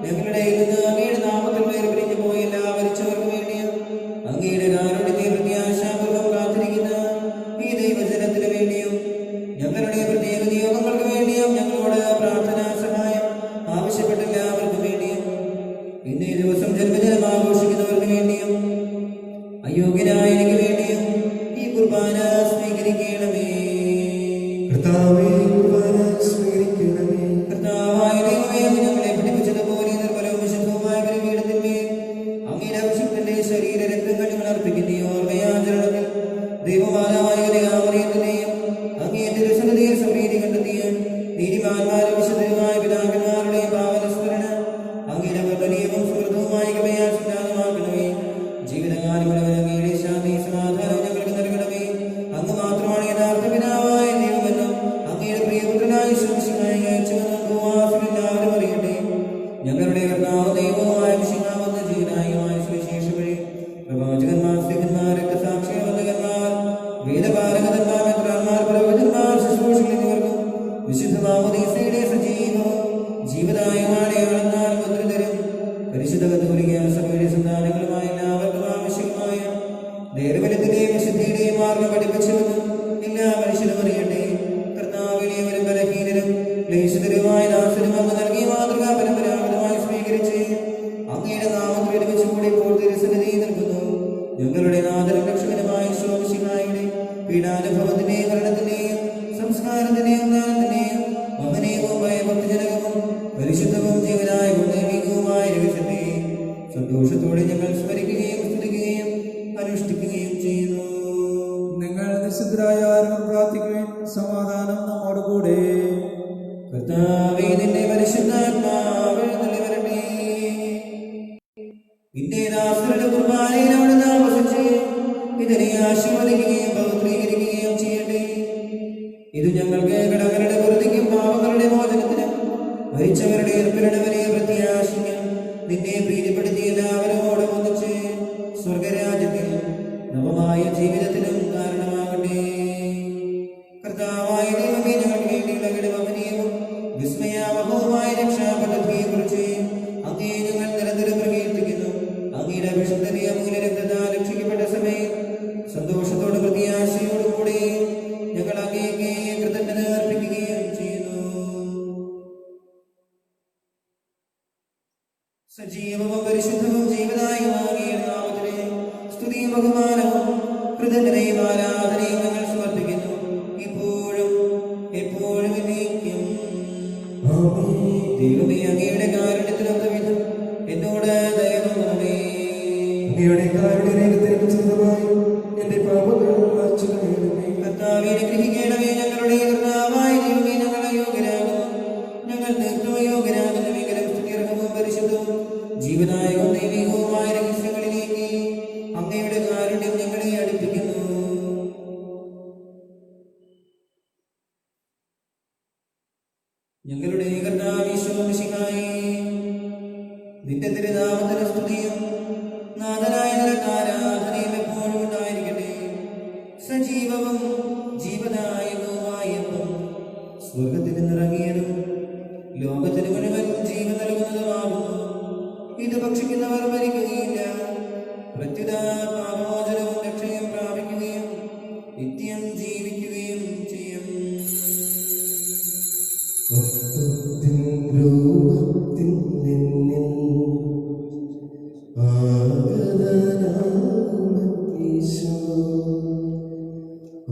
ഞങ്ങളുടെ നിന്ന് അങ്ങയുടെ നാമത്തിൽ വേർപിരിഞ്ഞു പോയ എല്ലാ മരിച്ചവർക്ക് വേണ്ടിയും അങ്ങയുടെ കാരുണ്യത്തെ പ്രത്യാശാപൂർവ്വം കാത്തിരിക്കുന്ന ഈ ദൈവജനത്തിന് വേണ്ടിയും ഞങ്ങളുടെ പ്രത്യേക നിയോഗങ്ങൾക്ക് വേണ്ടിയും ഞങ്ങളോട് പ്രാർത്ഥനാ സഹായം ആവശ്യപ്പെട്ട എല്ലാവർക്കും വേണ്ടിയും ഇന്നേ ദിവസം ജന്മദിനം ആഘോഷിക്കുന്നവർക്ക് വേണ്ടിയും അയോഗ്യനായ എനിക്ക് വേണ്ടിയും ഈ കുർബാന സ്വീകരിക്കണമേ. കർത്താവേ, കുർബാന സ്വീകരിക്കണമേ. കർത്താവായ ദൈവമേ, അങ്ങ് ഞങ്ങളെ പഠിപ്പിച്ചതുപോലെ നിർമ്മലവും വിശുദ്ധവുമായ ബലിപീഠത്തിന്മേൽ അങ്ങയുടെ അഭിഷിക്തന്റെ ശരീര രക്തങ്ങൾ ഞങ്ങൾ അർപ്പിക്കുന്ന ഈ ഓർമ്മയാചരണത്തിൽ ദൈവമാതാവായ കന്യകാമറിയത്തിനെയും അങ്ങേ തിരുസന്നിധിയിൽ സംപ്രീതി കണ്ടെത്തിയ നീതിമാന്മാരും വിശുദ്ധരുമായ പിതാക്കന്മാരുടെയും പാവനസ്മരണ അങ്ങയുടെ വർദ്ധനീയവും സമൃദ്ധവുമായ കൃപയാൽ സംജാതമാക്കണമേ. ജീവിതകാലം മുഴുവൻ അങ്ങയുടെ ശാന്തി സമാധാനവും ഞങ്ങൾക്ക് നൽകണമേ. അങ്ങ് മാത്രമാണ് യഥാർത്ഥ പിതാവായ ദൈവമെന്നും അങ്ങയുടെ പ്രിയപുത്രനായ ശംശിനായി അയച്ചുവെന്നും ഭൂവാസികൾ എല്ലാവരും അറിയട്ടെ. ഞങ്ങളുടെ കർത്താവ് ദൈവവുമായ മിശിഹാവെന്ന ജീവനായകമായ സുവിശേഷ വഴി പ്രവാചകന്മാർ, സ്ത്രീകന്മാർ, രക്തസാക്ഷികൾ, വന്ദകന്മാർ, വേദപാരകന്മാർ, മെത്രാന്മാർ, പുരോഹിതന്മാർ, ശുശ്രൂഷകൾ എന്നിവർക്കും വിശുദ്ധ മാമോദീസയുടെ സജീവവും ജീവദായകമാണെയാണെന്നാൽ മുദ്രിതരും പരിശുദ്ധ കത്തോലിക്കാ സഭയുടെ സന്താനങ്ങളുമായ എല്ലാവർക്കും ആവശ്യമായ നേർബലത്തിന്റെയും വിശുദ്ധിയുടെയും മാർഗം പഠിപ്പിച്ചുവെന്നും എല്ലാ മനുഷ്യരും അറിയട്ടെ. കർത്താവിലെവരും ബലഹീനരും ക്ലേശിതരുമായ ദാസരും അങ്ങ് നൽകിയ മാതൃക പരമ്പരാഗതമായി സ്വീകരിച്ച് അങ്ങയുടെ നാമത്തിൽ ഒരുമിച്ച് കൂടി ഇപ്പോൾ തിരുസന്നിധിയിൽ നിൽക്കുന്നു. ഞങ്ങളുടെ നാഥനും രക്ഷകനുമായ ശോമിശിഹായുടെ പീഡാനുഭവത്തിന്റെയും മരണത്തിന്റെയും സംസ്കാരത്തിന്റെയും ഉദ്ധാനത്തിന്റെയും മഹനീയവും ഭയഭക്തിജനകവും പരിശുദ്ധവും ജീവനായകവും ദൈവികവുമായ രഹസ്യത്തെ സന്തോഷത്തോടെ ഞങ്ങൾ സ്മരിക്കുകയും സ്തുതിക്കുകയും അനുഷ്ഠിക്കുകയും ചെയ്യുന്നു. നിങ്ങൾ നിശബ്ദരായാലും പ്രാർത്ഥിക്കുവാൻ സമാധാനം നമ്മോട് കൂടെ. കർത്താവേ, നിന്റെ പരിശുദ്ധാത്മാവ് എഴുന്നള്ളി വരട്ടെ. നിന്റെ ദാസരുടെ കുർബാനയിൽ അവിടുന്ന് ആവസിച്ച് ഇതിനെ ആശീർവദിക്കുകയും പവിത്രീകരിക്കുകയും ചെയ്യട്ടെ. ഇത് ഞങ്ങൾക്ക് കടങ്ങളുടെ പൊറുതിക്കും പാപങ്ങളുടെ മോചനത്തിനും മരിച്ചവരുടെ ഏർപ്പിരുടെ വലിയ പ്രത്യാശയ്ക്കും നിന്നെ പ്രീതിപ്പെടുത്തി എല്ലാവരോടും ഒന്നിച്ച് സ്വർഗരാജ്യത്തിൽ നവമായ ജീവിതത്തിനും കാരണമാകട്ടെ. കർത്താവായ ദൈവമേ, ഞങ്ങൾക്ക് വേണ്ടിയുള്ള ഗണമഹനീയവും വിസ്മയാവഹവുമായ രക്ഷാപദ്ധതിയെക്കുറിച്ച് അങ്ങേ ഞങ്ങൾ നിരന്തരം പ്രകീർത്തിക്കുന്നു. അങ്ങയുടെ അഭിഷിക്തന്റെ അമൂല്യ രക്തത്താൽ രക്ഷിക്കപ്പെട്ട സമയം സന്തോഷത്തോടും പ്രത്യാശയോടും കൂടി ഞങ്ങൾ അങ്ങേക്ക് കൃതജ്ഞത അർപ്പിക്കുകയും ചെയ്യുന്നു. സജീവവും പരിശുദ്ധവും ജീവദായകമായ നാമത്തിന് സ്തുതിയും ബഹുമാനവും കൃതജ്ഞതയും ആരാധനയും ഞങ്ങൾ സമർപ്പിക്കുന്നു, ഇപ്പോഴും എപ്പോഴും എന്നേക്കും. ദൈവമേ, അങ്ങയുടെ കാരുണ്യത്തിനൊത്ത വിധം എന്നോട് ദയ തോന്നണമേ. അങ്ങയുടെ കാരുണ്യരേഖത്തിന് ചിത്രമായി എന്റെ പാപങ്ങൾ മായ്ച്ചുകളയണമേ. കർത്താവേ, അനുഗ്രഹിക്കണമേ. ഞങ്ങളുടെ കർത്താവായ ദൈവമേ, ഞങ്ങൾ അയോഗ്യരാകുന്നു. ഞങ്ങൾ തീർത്തും അയോഗ്യരാകുന്നുവെങ്കിലും സ്തുത്യർഹവും പരിശുദ്ധവും ജീവനായകവും ദൈവികവുമായ രഹസ്യങ്ങളിലേക്ക് അങ്ങയുടെ കാരുണ്യം ഞങ്ങളെ അടുപ്പിക്കുന്നു. ഞങ്ങളുടെ കർത്താവേ ഈശോമിശിഹായേ, നിന്റെ തിരുനാമത്തിന് സ്തുതിയും നാഥനായ നിനക്ക് ആരാധനയും എപ്പോഴും ഉണ്ടായിരിക്കട്ടെ. സജീവവും ജീവദായകവും സ്വർഗത്തിൽ നിന്നിറങ്ങിയതും ലോകത്തിന് മുഴുവൻ ജീവൻ നൽകുന്നതുമാകുന്നു. ഇത് ഭക്ഷിക്കുന്നവർ മരിക്കുകയില്ല, പ്രത്യുത പാപമോചനവും രക്ഷയും പ്രാപിക്കുകയും നിത്യം ജീവിക്കുകയും ചെയ്യും. അപ്പത്തിൻ രൂപത്തിൽ നിന്നിൽ ആഗതനാകുമീശോ,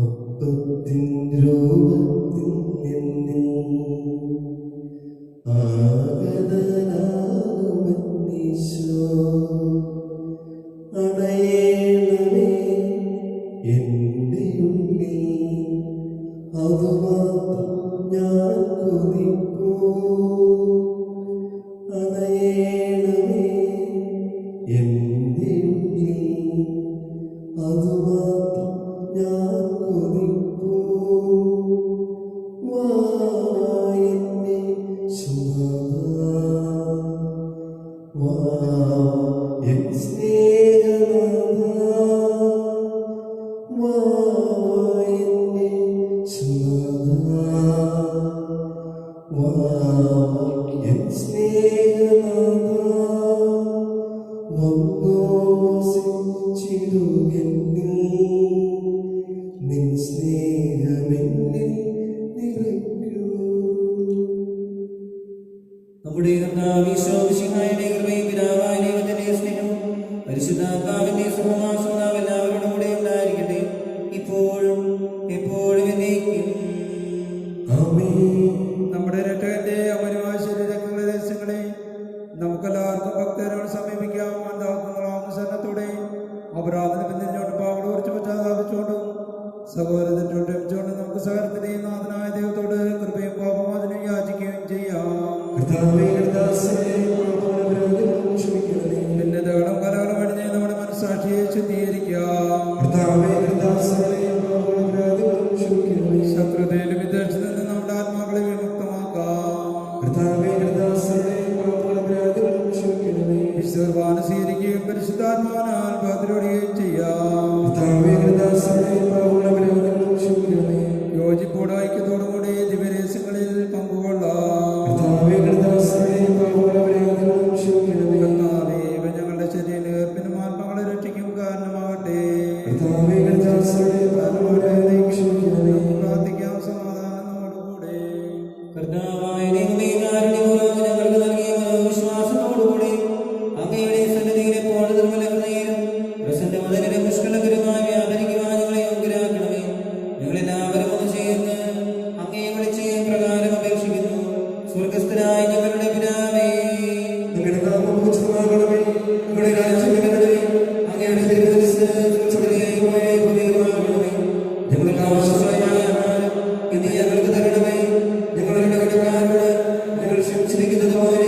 അപ്പത്തിൻ രൂപത്തിൽ നിന്നിൽ ആഗതനാകുമീശോ, അണയേണമേ എൻ്റെ ഉള്ളിൽ, അതുമാത്രം ഞാൻ കൊതിപ്പൂ. അണയേണമേ എൻ്റെ ഉള്ളിൽ, അതുമാത്രം ഞാൻ കൊതിപ്പൂ. വാ എന്നെ സുനാഥാ, വാ എൻ സ്നേഹനാഥാ, വാ എന്നെ സുനാഥാ, വാ എൻ സ്നേഹനാഥാ, വന്നോ വസിച്ചിടുമെന്നിൽ, നിൻ സ്നേഹമെന്നിൽ നിറയ്ക്കൂ. നമ്മുടെ കർത്താവ് ഈശോ മിശിഹായുടെ കൃപയും പിതാവായ ദൈവത്തിന്റെ സ്നേഹവും പരിശുദ്ധാത്മാവിന്റെ സഹവാസവും നാം എല്ലാവരോടും കൂടെ ഉണ്ടായിരിക്കട്ടെ, ഇപ്പോഴും എപ്പോഴും എന്നേക്കും. ആമേൻ. നമ്മുടെ രക്ഷകന്റെ അമരമായ ശരീരങ്ങളുടെ രഹസ്യങ്ങളെ നമുക്കെല്ലാവർക്കും ഭക്തരോട് സമീപിക്കാം. അന്താത്മങ്ങളാവുന്ന ശരണത്തോടെ അപരാധന പിന്തിരിഞ്ഞോണ്ട് പാവോട് കുറിച്ച് പശ്ചാത്താപിച്ചുകൊണ്ടും സഹോദരത്തോട് ക്ഷമിച്ചുകൊണ്ടും നമുക്ക് സകലത്തിന്റെയും നാഥനായ ദൈവത്തോട് കൃപയും പാപമോചനം യാചിക്കുകയും ചെയ്യാം. കർത്താവേ, ദാസനെ പാപപരാധങ്ങളും ക്ഷമിക്കണമേ. ഭിന്നതകളും കലകളും അടിഞ്ഞ് നമ്മുടെ മനസ്സാക്ഷിയെ ശുദ്ധീകരിക്കാം. കർത്താവേ, ദാസനെ പാപപരാധങ്ങളും ക്ഷമിക്കണമേ. ശത്രുതയിലും വിദേശത്ത് നിന്ന് നമ്മുടെ ആത്മാക്കളെ വിമുക്തമാക്കാം. കർത്താവേ, ദാസനെ പാപപരാധങ്ങളും ക്ഷമിക്കണമേ. വിശുദ്ധ സ്വീകരിക്കുകയും പരിശുദ്ധാത്മാവിനാൽ ബഹുമാനിക്കുകയും ചെയ്യാം. കർത്താവേ, ദാസനെ പാപപരാധങ്ങളും ക്ഷമിക്കണമേ. യോജിപ്പോടും ഐക്യത്തോടും കൂടി ദിവ്യരഹസ്യങ്ങളിൽ പങ്കുകൊള്ളാം. കർത്താവേ, ദാസനെ പാപപരാധങ്ങളും ക്ഷമിക്കണമേ. കർത്താവേ, ഇവ ഞങ്ങളുടെ ശരീരത്തിനും ആത്മാക്കളെ രക്ഷിക്കും കാരണമാകട്ടെ. കർത്താവേ, ദാസനെ പാപപരാധങ്ങളും ക്ഷമിക്കണമേ. പ്രാർത്ഥിക്കാം. സമാധാനം നമ്മോടുകൂടെ. കർത്താവായ ദൈവമേ, കാരുണ്യപൂർവ്വം ഞങ്ങൾക്ക് നൽകിയ വിശ്വാസത്തോടുകൂടി അങ്ങയുടെ സന്നിധിയിൽ എപ്പോൾ നിർമ്മല ഹൃദയരും പ്രസന്നവദനരും നിഷ്കളങ്കരുമായി വ്യാപരിക്കുവാൻ ഞങ്ങളെ യോഗ്യരാക്കണമേ. ഞങ്ങളെല്ലാവരും ഒന്ന് ചേർന്ന് അങ്ങയെ വിളിച്ച് പ്രകാരം അപേക്ഷിക്കുന്നു. സ്വർഗസ്ഥനായ ഞങ്ങളുടെ പിതാവേ, അങ്ങയുടെ നാമം പൂജിതമാകണമേ. അങ്ങയുടെ രാജ്യം വരണമേ. അങ്ങയുടെ തിരുമനസ്സ് സ്വർഗ്ഗത്തിലെ ഭൂമിയിലുമാകണമേ. ഞങ്ങൾക്ക് ആവശ്യമായ ആഹാരം ഇന്ന് ഞങ്ങൾക്ക് തരണമേ. ഞങ്ങളുടെ കടക്കാരോട് ഞങ്ങൾ ക്ഷമിച്ചിരിക്കുന്നത് പോലെ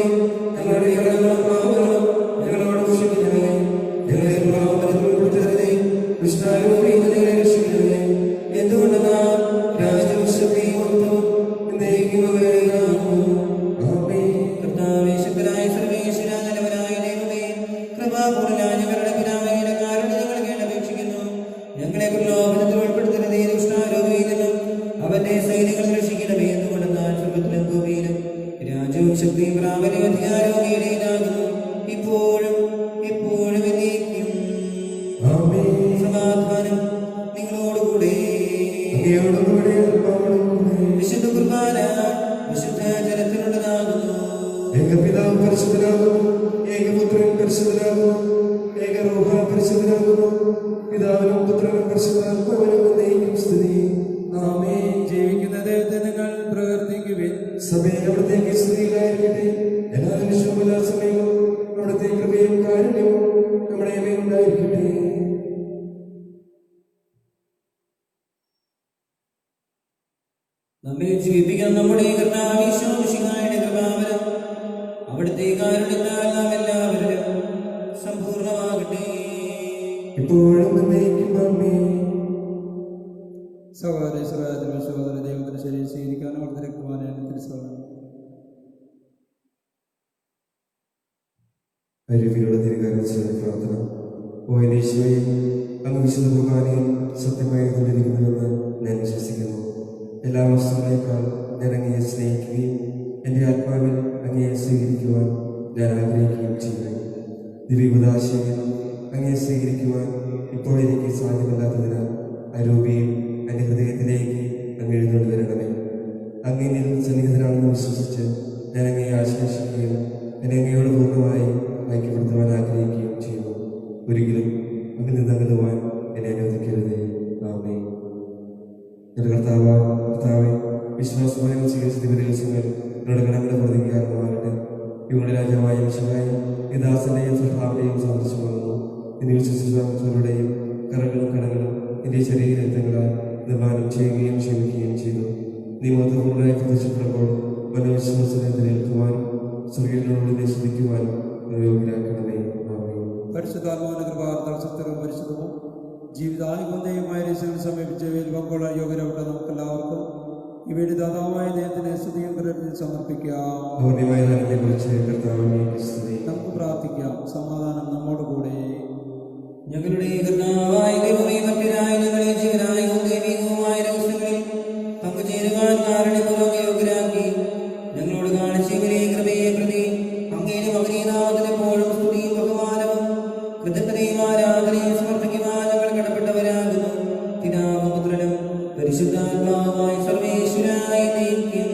ഞങ്ങളുടെ കടങ്ങളും പാപങ്ങളും ഞങ്ങളോട് ക്ഷമിക്കണമേ. ഞങ്ങളെ പാപത്തിൽ ഉൾപ്പെടുത്തരുതേ, ദുഷ്ടാരൂപിയിൽ നിന്ന് ഞങ്ങളെ രക്ഷിക്കണമേ. എന്തുകൊണ്ടെന്നാൽ രാജ്യവും ശക്തിയും മഹത്വവും എന്നേക്കും അങ്ങയുടേതാകുന്നു. ആമേൻ. കർത്താവേ, ശക്തനായ സർവ്വേശ്വര, നല്ലവനായ ദൈവമേ, കൃപാപൂർണ്ണനായ ഞങ്ങളുടെ പിതാവേ, കാരുണ്യം ഞങ്ങൾ കേട്ടപേക്ഷിക്കുന്നു. ഞങ്ങളെ പ്രലോഭനത്തിൽ ഉൾപ്പെടുത്തരുതേ, ദുഷ്ടാരൂപിയിൽ നിന്നും അവന്റെ സൈന്യങ്ങൾ രക്ഷിക്കണമേ. എന്തുകൊണ്ടെന്നാൽ സ്വർഗ്ഗത്തിലും ഭൂമിയിലും രാജ്യവും ശക്തിയും പ്രാബല്യവും അധികാരവും അങ്ങയുടേതാകുന്നു, ഇപ്പോഴും എപ്പോഴും എന്നേക്കും. ആമേൻ. സമാധാനം നിങ്ങളോടുകൂടെ. അങ്ങയോടുകൂടെ ആത്മാവോടുകൂടെ. വിശുദ്ധ കുർബാന വിശുദ്ധ ജലത്തിനുള്ളതാകുന്നു. ഏകപിതാവ് പരിശുദ്ധനാകുന്നു, ഏകപുത്രൻ പരിശുദ്ധനാകുന്നു, ഏകരൂഹ പരിശുദ്ധനാകുന്നു. പിതാവിനും പുത്രനും പരിശുദ്ധാത്മാവിനും എന്നേക്കും സ്തുതി. ആമേൻ. ജീവിക്കുന്ന ദൈവത്തെ നിങ്ങൾ പ്രവർത്തിക്കുവിൻ. സഭയിൽ അവിടുത്തേക്ക് സ്തുതിയായിരിക്കട്ടെ. എല്ലാ നിമിഷവും എല്ലാ സമയവും അവിടുത്തെ കൃപയും കാരുണ്യവും നമ്മുടെ മേൽ ഉണ്ടായിരിക്കട്ടെ. നമ്മെ ജീവിപ്പിക്കാൻ നമ്മുടെ കർത്താവ് ഈശോ മിശിഹായുടെ കൃപാവരം അവിടുത്തെ കാരുണ്യത്താൽ നാം എല്ലാവരിലും സമ്പൂർണ്ണമാകട്ടെ. ഇപ്പോഴും എന്നേക്കും ആമേൻ. സഹോദര സഹോദര ദൈവത്തിന്റെ ശരീരം സ്വീകരിക്കാനും അവിടുത്തെ രക്തമാനാണ് തിരുസഭ. അരുവിലുള്ള തിരുകാരിച്ച പ്രാർത്ഥന. ഓ ഈശോയെ, അങ്ങ് വിശുദ്ധ കുർബാനയിൽ സത്യമായി കൊണ്ടിരിക്കുന്നുവെന്ന് ഞാൻ വിശ്വസിക്കുന്നു. എല്ലാ വസ്തുക്കളേക്കാൾ ഞാൻ അങ്ങയെ സ്നേഹിക്കുകയും എൻ്റെ ആത്മാവിൽ അങ്ങയെ സ്വീകരിക്കുവാൻ ഞാൻ ആഗ്രഹിക്കുകയും ചെയ്യുന്നു. ദിവ്യകുദാശയിൽ അങ്ങയെ സ്വീകരിക്കുവാൻ ഇപ്പോൾ എനിക്ക് സാധ്യമല്ലാത്തതിനാൽ അരൂപിയും എൻ്റെ ഹൃദയത്തിലേക്ക് അങ്ങ് എഴുന്നോട്ട് വരണമേ. അങ്ങയിൽ സന്നിഹിതനാണെന്ന് വിശ്വസിച്ച് ഞാൻ അങ്ങയെ ആശ്ലേഷിക്കുകയും എന്നെ അങ്ങയോട് പൂർണ്ണമായി ഐക്യപ്പെടുത്തുവാൻ ആഗ്രഹിക്കുകയും ചെയ്യുന്നു. ഒരിക്കലും അങ്ങിൽ നിന്ന് അകലുവാൻ എന്നെ അനുവദിക്കരുതേ. ആമേൻ. എൻ്റെ കർത്താവേ, വിശ്വാസമായി സ്വീകരിച്ച ദിവസങ്ങൾ നിങ്ങളുടെ കടങ്ങളുടെ പ്രതികാരണമാകട്ടെ. ഇവരുടെ രാജ്യമായ വിശുവായി ഈ ദാസന്റെയും സ്വഭാവത്തെയും സന്ദർശിച്ചു വന്നു. എന്നെ വിശ്വസിച്ചവരുടെയും കറകളും കടങ്ങളും എൻ്റെ ശരീരരക്തങ്ങളാൽ നിർമ്മാണം ചെയ്യുകയും ക്ഷമിക്കുകയും ചെയ്തു. നീ മതപൂർണ്ണമായി പ്രത്യക്ഷപ്പെടുമ്പോൾ മനോവിശ്വാസത്തെ നിലനിൽക്കുവാനും സ്വർഗീയനോടിനെ ശ്രദ്ധിക്കുവാനും യോഗ്യരാക്കണമേ. പരിശുദ്ധാത്മാവിന്റെ കൃപാർത്ഥ സത്യവും പരിശുദ്ധവും ജീവിതാനുഭവം ദൈവമായ രഹസ്യങ്ങൾ സമീപിച്ചവയിൽ പങ്കുള്ള യോഗ്യരാവട്ടെ. നമുക്ക് എല്ലാവർക്കും ഇവയുടെ ദാതാവായ ദൈവത്തിന് സ്തുതിയും പുരത്തിൽ സമർപ്പിക്കാം. നമുക്ക് പ്രാർത്ഥിക്കാം. സമാധാനം നമ്മോട് കൂടെ. ഞങ്ങളുടെ കർത്താവായ ദൈവമേ, മറ്റൊരായ ഞങ്ങളെ ജീവനായും ദൈവികവുമായ രഹസ്യങ്ങളിൽ പങ്കുചേരുവാൻ കാരണപൂർവ്വം യോഗ്യരാക്കി ഞങ്ങളോട് കാണിച്ച ഇവരെ കൃപയെ പ്രതി അങ്ങയുടെ മകനീനാഥന് എപ്പോഴും സ്തുതിയും ബഹുമാനവും കൃതജ്ഞതയും ആരാധനയും സമർപ്പിക്കുവാൻ ഞങ്ങൾ കടപ്പെട്ടവരാകുന്നു. പിതാവും പുത്രനും പരിശുദ്ധാത്മാവുമായി സർവേശ്വരായി നയിക്കും.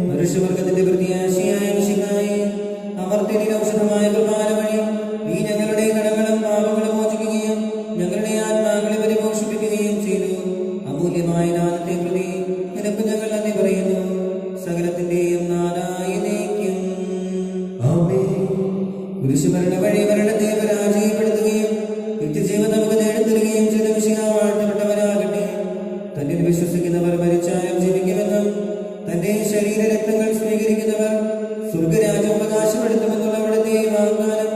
മനുഷ്യവർഗത്തിന്റെ പ്രത്യാശയായ മിശിഹായെ, അമർത്യത്തിന് ഔഷധമായ കുർബാന വഴി നീ ഞങ്ങളുടെ കടങ്ങളും പാപങ്ങളും മോചിക്കുകയും ഞങ്ങളുടെ ആത്മാക്കളെ പരിപോഷിപ്പിക്കുകയും ചെയ്തു. അമൂല്യമായ നാഥത്തെ പ്രതി നിനക്ക് ഞങ്ങൾ നന്ദി പറയുന്നു. സകലത്തിന്റെയും നാഥായി നയിക്കും. കുരിശുമരണ വഴി മരണത്തെ പരാജയപ്പെടുത്തുകയും നിത്യജീവൻ നമുക്ക് നേടിത്തരുകയും ചെയ്ത മിശിഹ വാഴ്ത്തപ്പെട്ടവരാകട്ടെ. തന്നിൽ വിശ്വസിക്കുന്നവർ മരിച്ചാലും ജീവിക്കുമെന്നും തന്റെ ശരീരരക്തങ്ങൾ സ്വീകരിക്കുന്നവർ സ്വർഗരാജ്യം അവകാശപ്പെടുത്തുമെന്നുള്ള അവിടുത്തെ വാഗ്ദാനം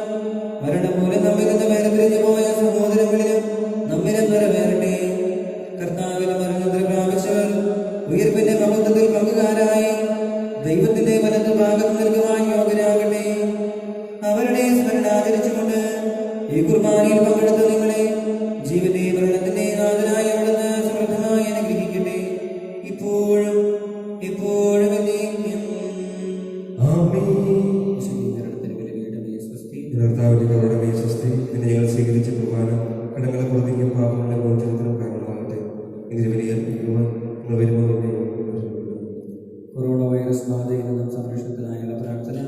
മരണം മൂലം നമ്മിൽ നിന്ന് വേർപിരിഞ്ഞു പോയ സഹോദരങ്ങളിലും നമ്മിലും നിറവേറട്ടെ. കർത്താവിൽ മരണത്തിൽ പ്രാപിച്ചവർ ഉയർപ്പിന്റെ മഹത്വത്തിൽ പങ്കുകാരായി ദൈവത്തിന്റെ വലത്ത് ഭാഗത്ത് നിൽക്കുവാൻ യോഗ്യരാകട്ടെ. അവരുടെ സ്മരണ ആചരിച്ചുകൊണ്ട് ഈ കുർബാനയിൽ പങ്കെടുത്ത നിങ്ങളെ ജീവന്റെ മരണത്തിന്റെ നാഥനായി അവിടുന്ന് സമൃദ്ധമായി അനുഗ്രഹിക്കട്ടെ, ഇപ്പോഴും എപ്പോഴും എന്നേക്കും. ഞങ്ങൾ സ്വീകരിച്ച കുർബാന കടങ്ങളെ പുറത്തേക്കും പാപങ്ങളുടെ മോചനത്തിനും കാരണമാകട്ടെ. ഇതിന് വിലയേർപ്പിക്കുവാൻ വരുമ്പോൾ കൊറോണ വൈറസ് ബാധയിൽ നിന്നും സംരക്ഷണത്തിനായുള്ള പ്രാർത്ഥന.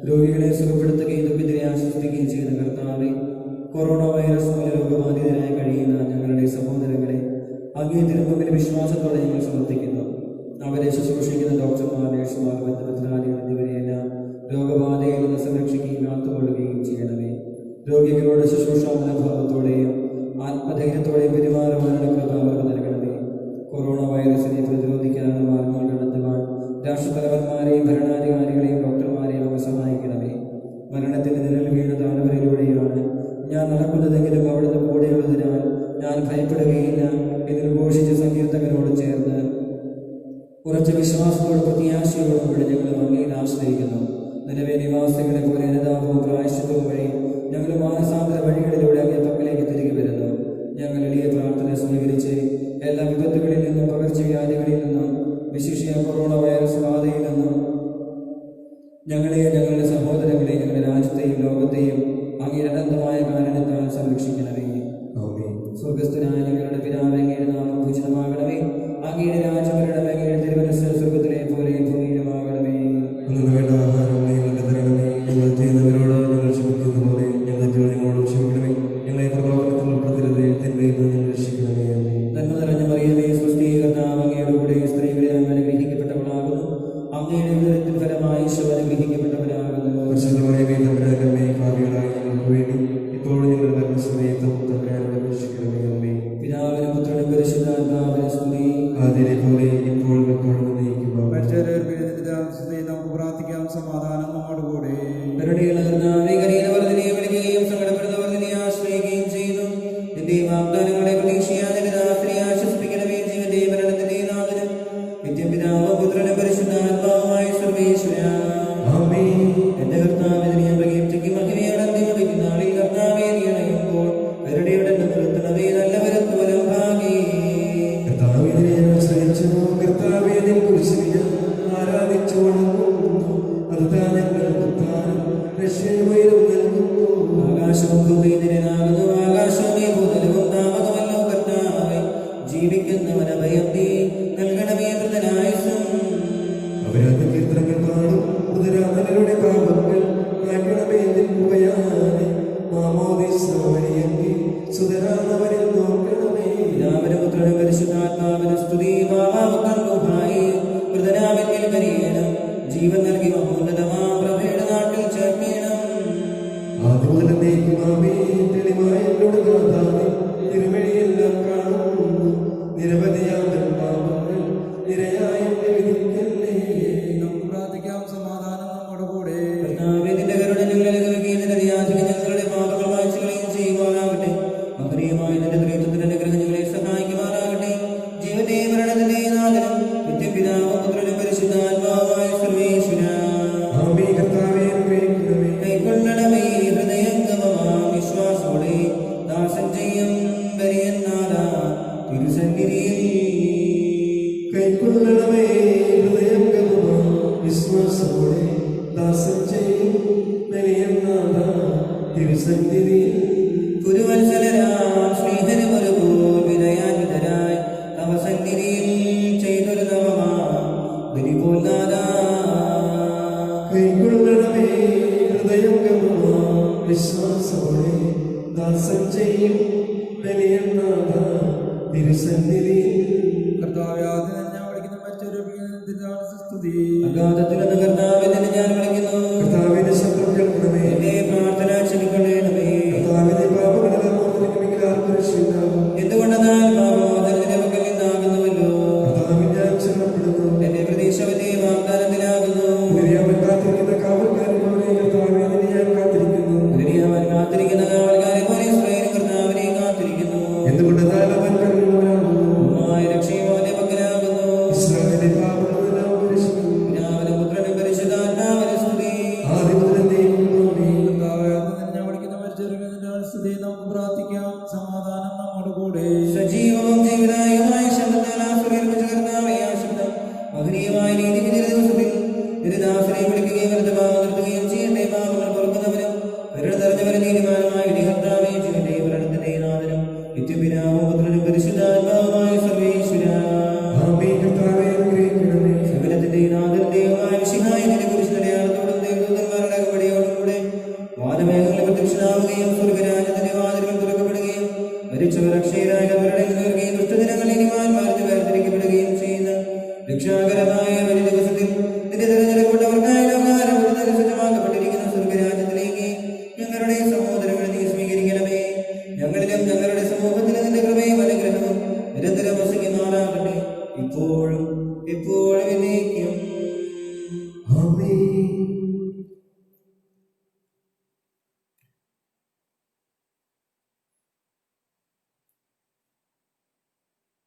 രോഗികളെ സുഖപ്പെടുത്തുകയും ദുഃഖിതരെ ആശ്വസിപ്പിക്കുകയും ചെയ്യുന്ന കർത്താവേ, കൊറോണ വൈറസ് മൂലം രോഗബാധിതരായി കഴിയുന്ന ഞങ്ങളുടെ സഹോദരങ്ങളെ അങ്ങേ തിരുമുമ്പിൽ വിശ്വാസത്തോടെ ഞങ്ങൾ സമർപ്പിക്കുന്നു. അവരെ ശുശ്രൂഷിക്കുന്ന ഡോക്ടർമാർ, നഴ്സുമാർ, ബന്ധുമിത്രാദികൾ എന്നിവരെയെല്ലാം രോഗബാധയിൽ നിന്ന് സംരക്ഷിക്കുകയും കാത്തുകൊള്ളുകയും ചെയ്യണമേ. രോഗികളോട് ശുശ്രൂഷ മനോഭാവത്തോടെയും ആത്മധൈര്യത്തോടെയും പെരുമാറുവാനുള്ള കൃപ അവർക്ക് നൽകണമേ. കൊറോണ വൈറസിനെ പ്രതിരോധിക്കാനുള്ള മാർഗങ്ങൾ കണ്ടെത്തുവാൻ രാഷ്ട്രതലവന്മാരെയും ഭരണാധികാരികളെയും ഡോക്ടർമാരെയും അവർ സഹായിക്കണമേ. മരണത്തിന്റെ നിഴൽ വീണ താഴ്വരയിലൂടെയാണ് ഞാൻ നടക്കുന്നതെങ്കിലും അവിടുന്ന് കൂടെയുള്ളതിനാൽ ഞാൻ ഭയപ്പെടുകയില്ല എന്ന് ഘോഷിച്ച സങ്കീർത്തകരോട് ചേർന്ന് ഉറച്ച വിശ്വാസത്തോടും പ്രത്യാശയോടും കൂടെ ഞങ്ങൾ അങ്ങയിൽ ആശ്രയിക്കുന്നു. നിലവെ നിവാസികളെ പോലെ അനുതാപവും പ്രായശ്ചിത്തവും വഴി ഞങ്ങൾ മാനസാന്തര വഴികളിലൂടെ അങ്ങേ പക്കലേക്ക് തിരികെ വരുന്നു. ഞങ്ങൾ എളിയ പ്രാർത്ഥന സ്വീകരിച്ച് എല്ലാ വിപത്തുകളിൽ നിന്നും പകർച്ചവ്യാധികളിൽ നിന്നും വിശിഷ്യ കൊറോണ വൈറസ് ബാധയിൽ നിന്നും ഞങ്ങളെയും ഞങ്ങളുടെ സഹോദരങ്ങളെയും ഞങ്ങളുടെ രാജ്യത്തെയും ലോകത്തെയും അങ്ങയുടെ അനന്തമായ കാരണത്താൽ സംരക്ഷിക്കണമേ. സ്വർഗസ്ഥനായ ഞങ്ങളുടെ പിതാവേ, അങ്ങയുടെ നാമം പൂജിതമാകണമേ. അങ്ങയുടെ രാജ്യം വരണമേ. അങ്ങയുടെ തിരുമനസ്സ് സ്വർഗത്തിലെ പോലെ ഭൂമിയിലുമാകണമേ. വേണ്ട ആഹാരം ഞങ്ങൾക്ക് തരണമേ. ഞങ്ങൾ ചെയ്യുന്നവരോട് ഞങ്ങൾ ക്ഷമിക്കുന്ന പോലെ ഞങ്ങൾക്ക് ഞങ്ങളോട് ക്ഷമിക്കണമേ. ഞങ്ങളെ പ്രലോഭനത്തിൽ ഉൾപ്പെടുത്തരുതേ, തിന്മയിൽ നിന്ന് ഞങ്ങൾ രക്ഷിക്കണമേ. നന്മ നിറഞ്ഞ മറിയമേ, സ്വസ്തി, കർത്താവ് അങ്ങയുടെ കൂടെ സ്ത്രീകളെ അങ്ങ് അനുഗ്രഹിക്കപ്പെട്ടവളാകുന്നു. അങ്ങയുടെ ഉദരത്തിൻ ഫലമായി ഈശോ അനുഗ്രഹിക്കപ്പെട്ടവനാകുന്നു. പിതാവിനും പുത്രനും പരിശുദ്ധാത്മാവിനും സ്തുതി. നമുക്ക് പ്രാർത്ഥിക്കാം. സമാധാനം നമ്മോട് കൂടെ. വിളിക്കുകയും സങ്കടപ്പെടുന്നവർദ്ധനെ ആശ്രയിക്കുകയും ചെയ്യുന്നു. നിന്റെ വാഗ്ദാനങ്ങളെ പ്രതീക്ഷയാ ആശ്വസിപ്പിക്കണമേ. ജീവന്റെ മരണത്തിന്റെ നാഥനും നിത്യം പിതാവും പുത്രനും പരിശുദ്ധാത്മാവുമായ സർവേശ്വരാ. എന്റെ കർത്താവിനെ ഞാൻ പ്രകീർത്തിക്കും. മഹിമയുടെ അന്തിമ നാളിൽ കർത്താവെ നീ അണയുമ്പോൾ കരുണയുടെ നിർത്തണമേ. നല്ലവരത്വരം ഭാഗേ ജീവിക്കുന്നവന ഭയം നീ നൽകണമേ മൃതനായുസും. അവരത് കീർത്തനങ്ങൾ പാടും പുതുരാമലരുടെ പാപങ്ങൾ മാറ്റണമേ നിൽക്കുകയാണ് മാമോദിസവരിയെങ്കിൽ സുതരാമവരിൽ നോക്കണമേ. പിതാവിനും പുത്രനും പരിശുദ്ധാത്മാവിനും സ്തുതി. മാമാപുത്രൻ ഗുഹായി മൃതനാമെങ്കിൽ കനിയണം. ജീവൻ നൽകി മഹോന്നതമാം പ്രഭയുടെ നാട്ടിൽ ചേർക്കണം. ആദ്യം നീക്കുമാമേ തെളിമായ എന്നോട് നാഥാവേ തിരുവഴിയെല്ലാം കാണുന്നു. നിരവധിയാമൻ പാപങ്ങൾ നിരയായ വിധിക്കല്ലേ. നമുക്ക് പ്രാർത്ഥിക്കാം. സമാധാനം നമ്മുടെ കൂടെ. കർത്താവേ, നിന്റെ കരുണ ഞങ്ങളെ അനുഗ്രഹിക്കുകയും നിന്റെ ദയാധികം ഞങ്ങളുടെ പാപങ്ങൾ മായ്ച്ചു കളയുകയും ചെയ്യുവാനാകട്ടെ. മഹനീയമായ നിന്റെ ത്രിത്വത്തിന്റെ അനുഗ്രഹം ഞങ്ങളെ സഹായിക്കുവാനാകട്ടെ. ജീവന്റെയും മരണത്തിന്റെയും നാഥനും നിത്യപിതാവും പുത്രനും പരിശുദ്ധാത്മാവുമായ സർവേശ്വരാ. ആമേൻ. കർത്താവേ അനുഗ്രഹിക്കണമേ. കൈക്കൊള്ളണമേ ഹൃദയംഗമമാം വിശ്വാസോടെ ദാസൻ ചെയ്യും ബലിയന്നാഥ തിരുസന്നിധിയിൽ. കൈക്കൊള്ളണമേ ഹൃദയംഗമമാം വിശ്വാസത്തോടെ ദാസൻ ചെയ്യും ബലിയന്നാഥ തിരുസന്നിധിയിൽ. ഗുരുവത്സലരാം ശ്രീഹരിമരുപോൽ വിനയാന്വിതരായി തവ സന്നിധിയിൽ ചെയ്തൊരു നവമാ ബലിപോൽ നാഥാ. കൈക്കൊള്ളണമേ ഹൃദയംഗമമാം വിശ്വാസത്തോടെ ദാസൻ ചെയ്യും ബലിയന്നാഥ തിരുസന്നിധിയിൽ. കർത്താവേ, ആദ്യം ഞാൻ വിളിക്കുന്ന മറ്റൊരു സ്തുതി. അഗാധത്തിൽ നിന്ന് കർത്താവിനെ ഞാൻ വിളിക്കുന്നു. കർത്താവിന്റെ ശബ്ദം കേൾക്കണമേ. എന്റെ പ്രാർത്ഥന ക്ഷമിക്കണമേ. കർത്താവിന്റെ പാപങ്ങളെല്ലാം ഓർത്തിരിക്കുമെങ്കിൽ ആർക്കും രക്ഷയുണ്ടാകും. എന്തുകൊണ്ടെന്നാൽ പാപമോചനത്തിന്റെ പക്കൽ നിന്നാകുന്നുവല്ലോ. കർത്താവിൽ ഞാൻ ശരണപ്പെടുന്നു. എന്റെ പ്രതീക്ഷ വലിയ വാഗ്ദാനത്തിലാകുന്നു. അവൻ കാത്തിരിക്കുന്ന കാവൽക്കാരെ പോലെ കർത്താവേ നിന്നെ ഞാൻ കാത്തിരിക്കുന്നു. അവൻ കാത്തിരിക്കുന്ന കാവൽക്കാരെ പോലെ ഇസ്രായേൽ കർത്താവിനെ കാത്തിരിക്കുന്നു. എന്തുകൊണ്ടെന്നാൽ അവൻ കരുണയുള്ളവനാകുന്നു. രക്ഷയും അവന്റെ പക്കലാകുന്നു. ഇസ്രായേലിന്റെ പാപങ്ങളെല്ലാം ഉപേക്ഷിക്കുന്നു. പിതാവിനും പുത്രനും പരിശുദ്ധാത്മാവിനും സ്തുതി. ആദ്യം മുതൽ എന്നേക്കും ആമേൻ. കർത്താവേ, ആദ്യം ഞാൻ വിളിക്കുന്ന മറ്റൊരു സ്തുതി. നമുക്ക് പ്രാർത്ഥിക്കാം. സമാധാനം നമ്മുടെ കൂടെ. സജീവവും ജീവദായകമായ ശബ്ദത്താൽ ആശ്രയിപ്പിച്ച കർത്താവേ, ആ ശബ്ദം മഹനീയമായ രീതിക്ക് ചില ദിവസത്തിൽ നിരദാസനെ വിളിക്കുകയും വലത് ഭാഗം നിർത്തുകയും ചെയ്യട്ടെ. പാപങ്ങൾ പൊറുക്കുന്നവനും കരുണ നിറഞ്ഞവരും നീതിമാനുമായ കർത്താവേ, ജീവന്റെയും മരണത്തിന്റെയും നാഥനും നിത്യപിതാവും പുത്രനും പരിശുദ്ധാത്മാവുമായ സർവേശ്വരാ. ആമേൻ. കർത്താവേ അനുഗ്രഹിക്കണമേ. സകലത്തിന്റെയും നാഥന്റെയുമായ മിശിഹായ നിന്റെ കുരിശിന്റെ അടയാളത്തോടും ദേവദൂതന്മാരുടെ അകമ്പടിയോടും കൂടെ വാനമേഘങ്ങളിൽ പ്രത്യക്ഷനാവുകയും സ്വർഗരാജ്യത്തിന്റെ വാതിലുകൾ തുറക്കപ്പെടുകയും മരിച്ചവർ അക്ഷയരായവരുടെ നിൽക്കുകയും ദുഷ്ടദിനങ്ങൾ ഇനിമാൻ മാറ്റി വേർതിരിക്കപ്പെടുകയും ചെയ്യുന്ന രക്ഷാകരമായ വലിയ ദിവസത്തിൽ നിന്റെ തിരഞ്ഞെടുക്കപ്പെട്ടവർക്കായ ലോകാരംഭത്തിൽ സജ്ജമാക്കപ്പെട്ടിരിക്കുന്ന സ്വർഗരാജ്യത്തിലേക്ക് ഞങ്ങളുടെ സഹോദരങ്ങളെ നീ സ്വീകരിക്കണമേ. ഞങ്ങളിലും ഞങ്ങളുടെ സമൂഹത്തിലും നിന്റെ കൃപയും അനുഗ്രഹവും നിരന്തരം വസിക്കുമാറാകട്ടെ. ഇപ്പോഴും എപ്പോഴും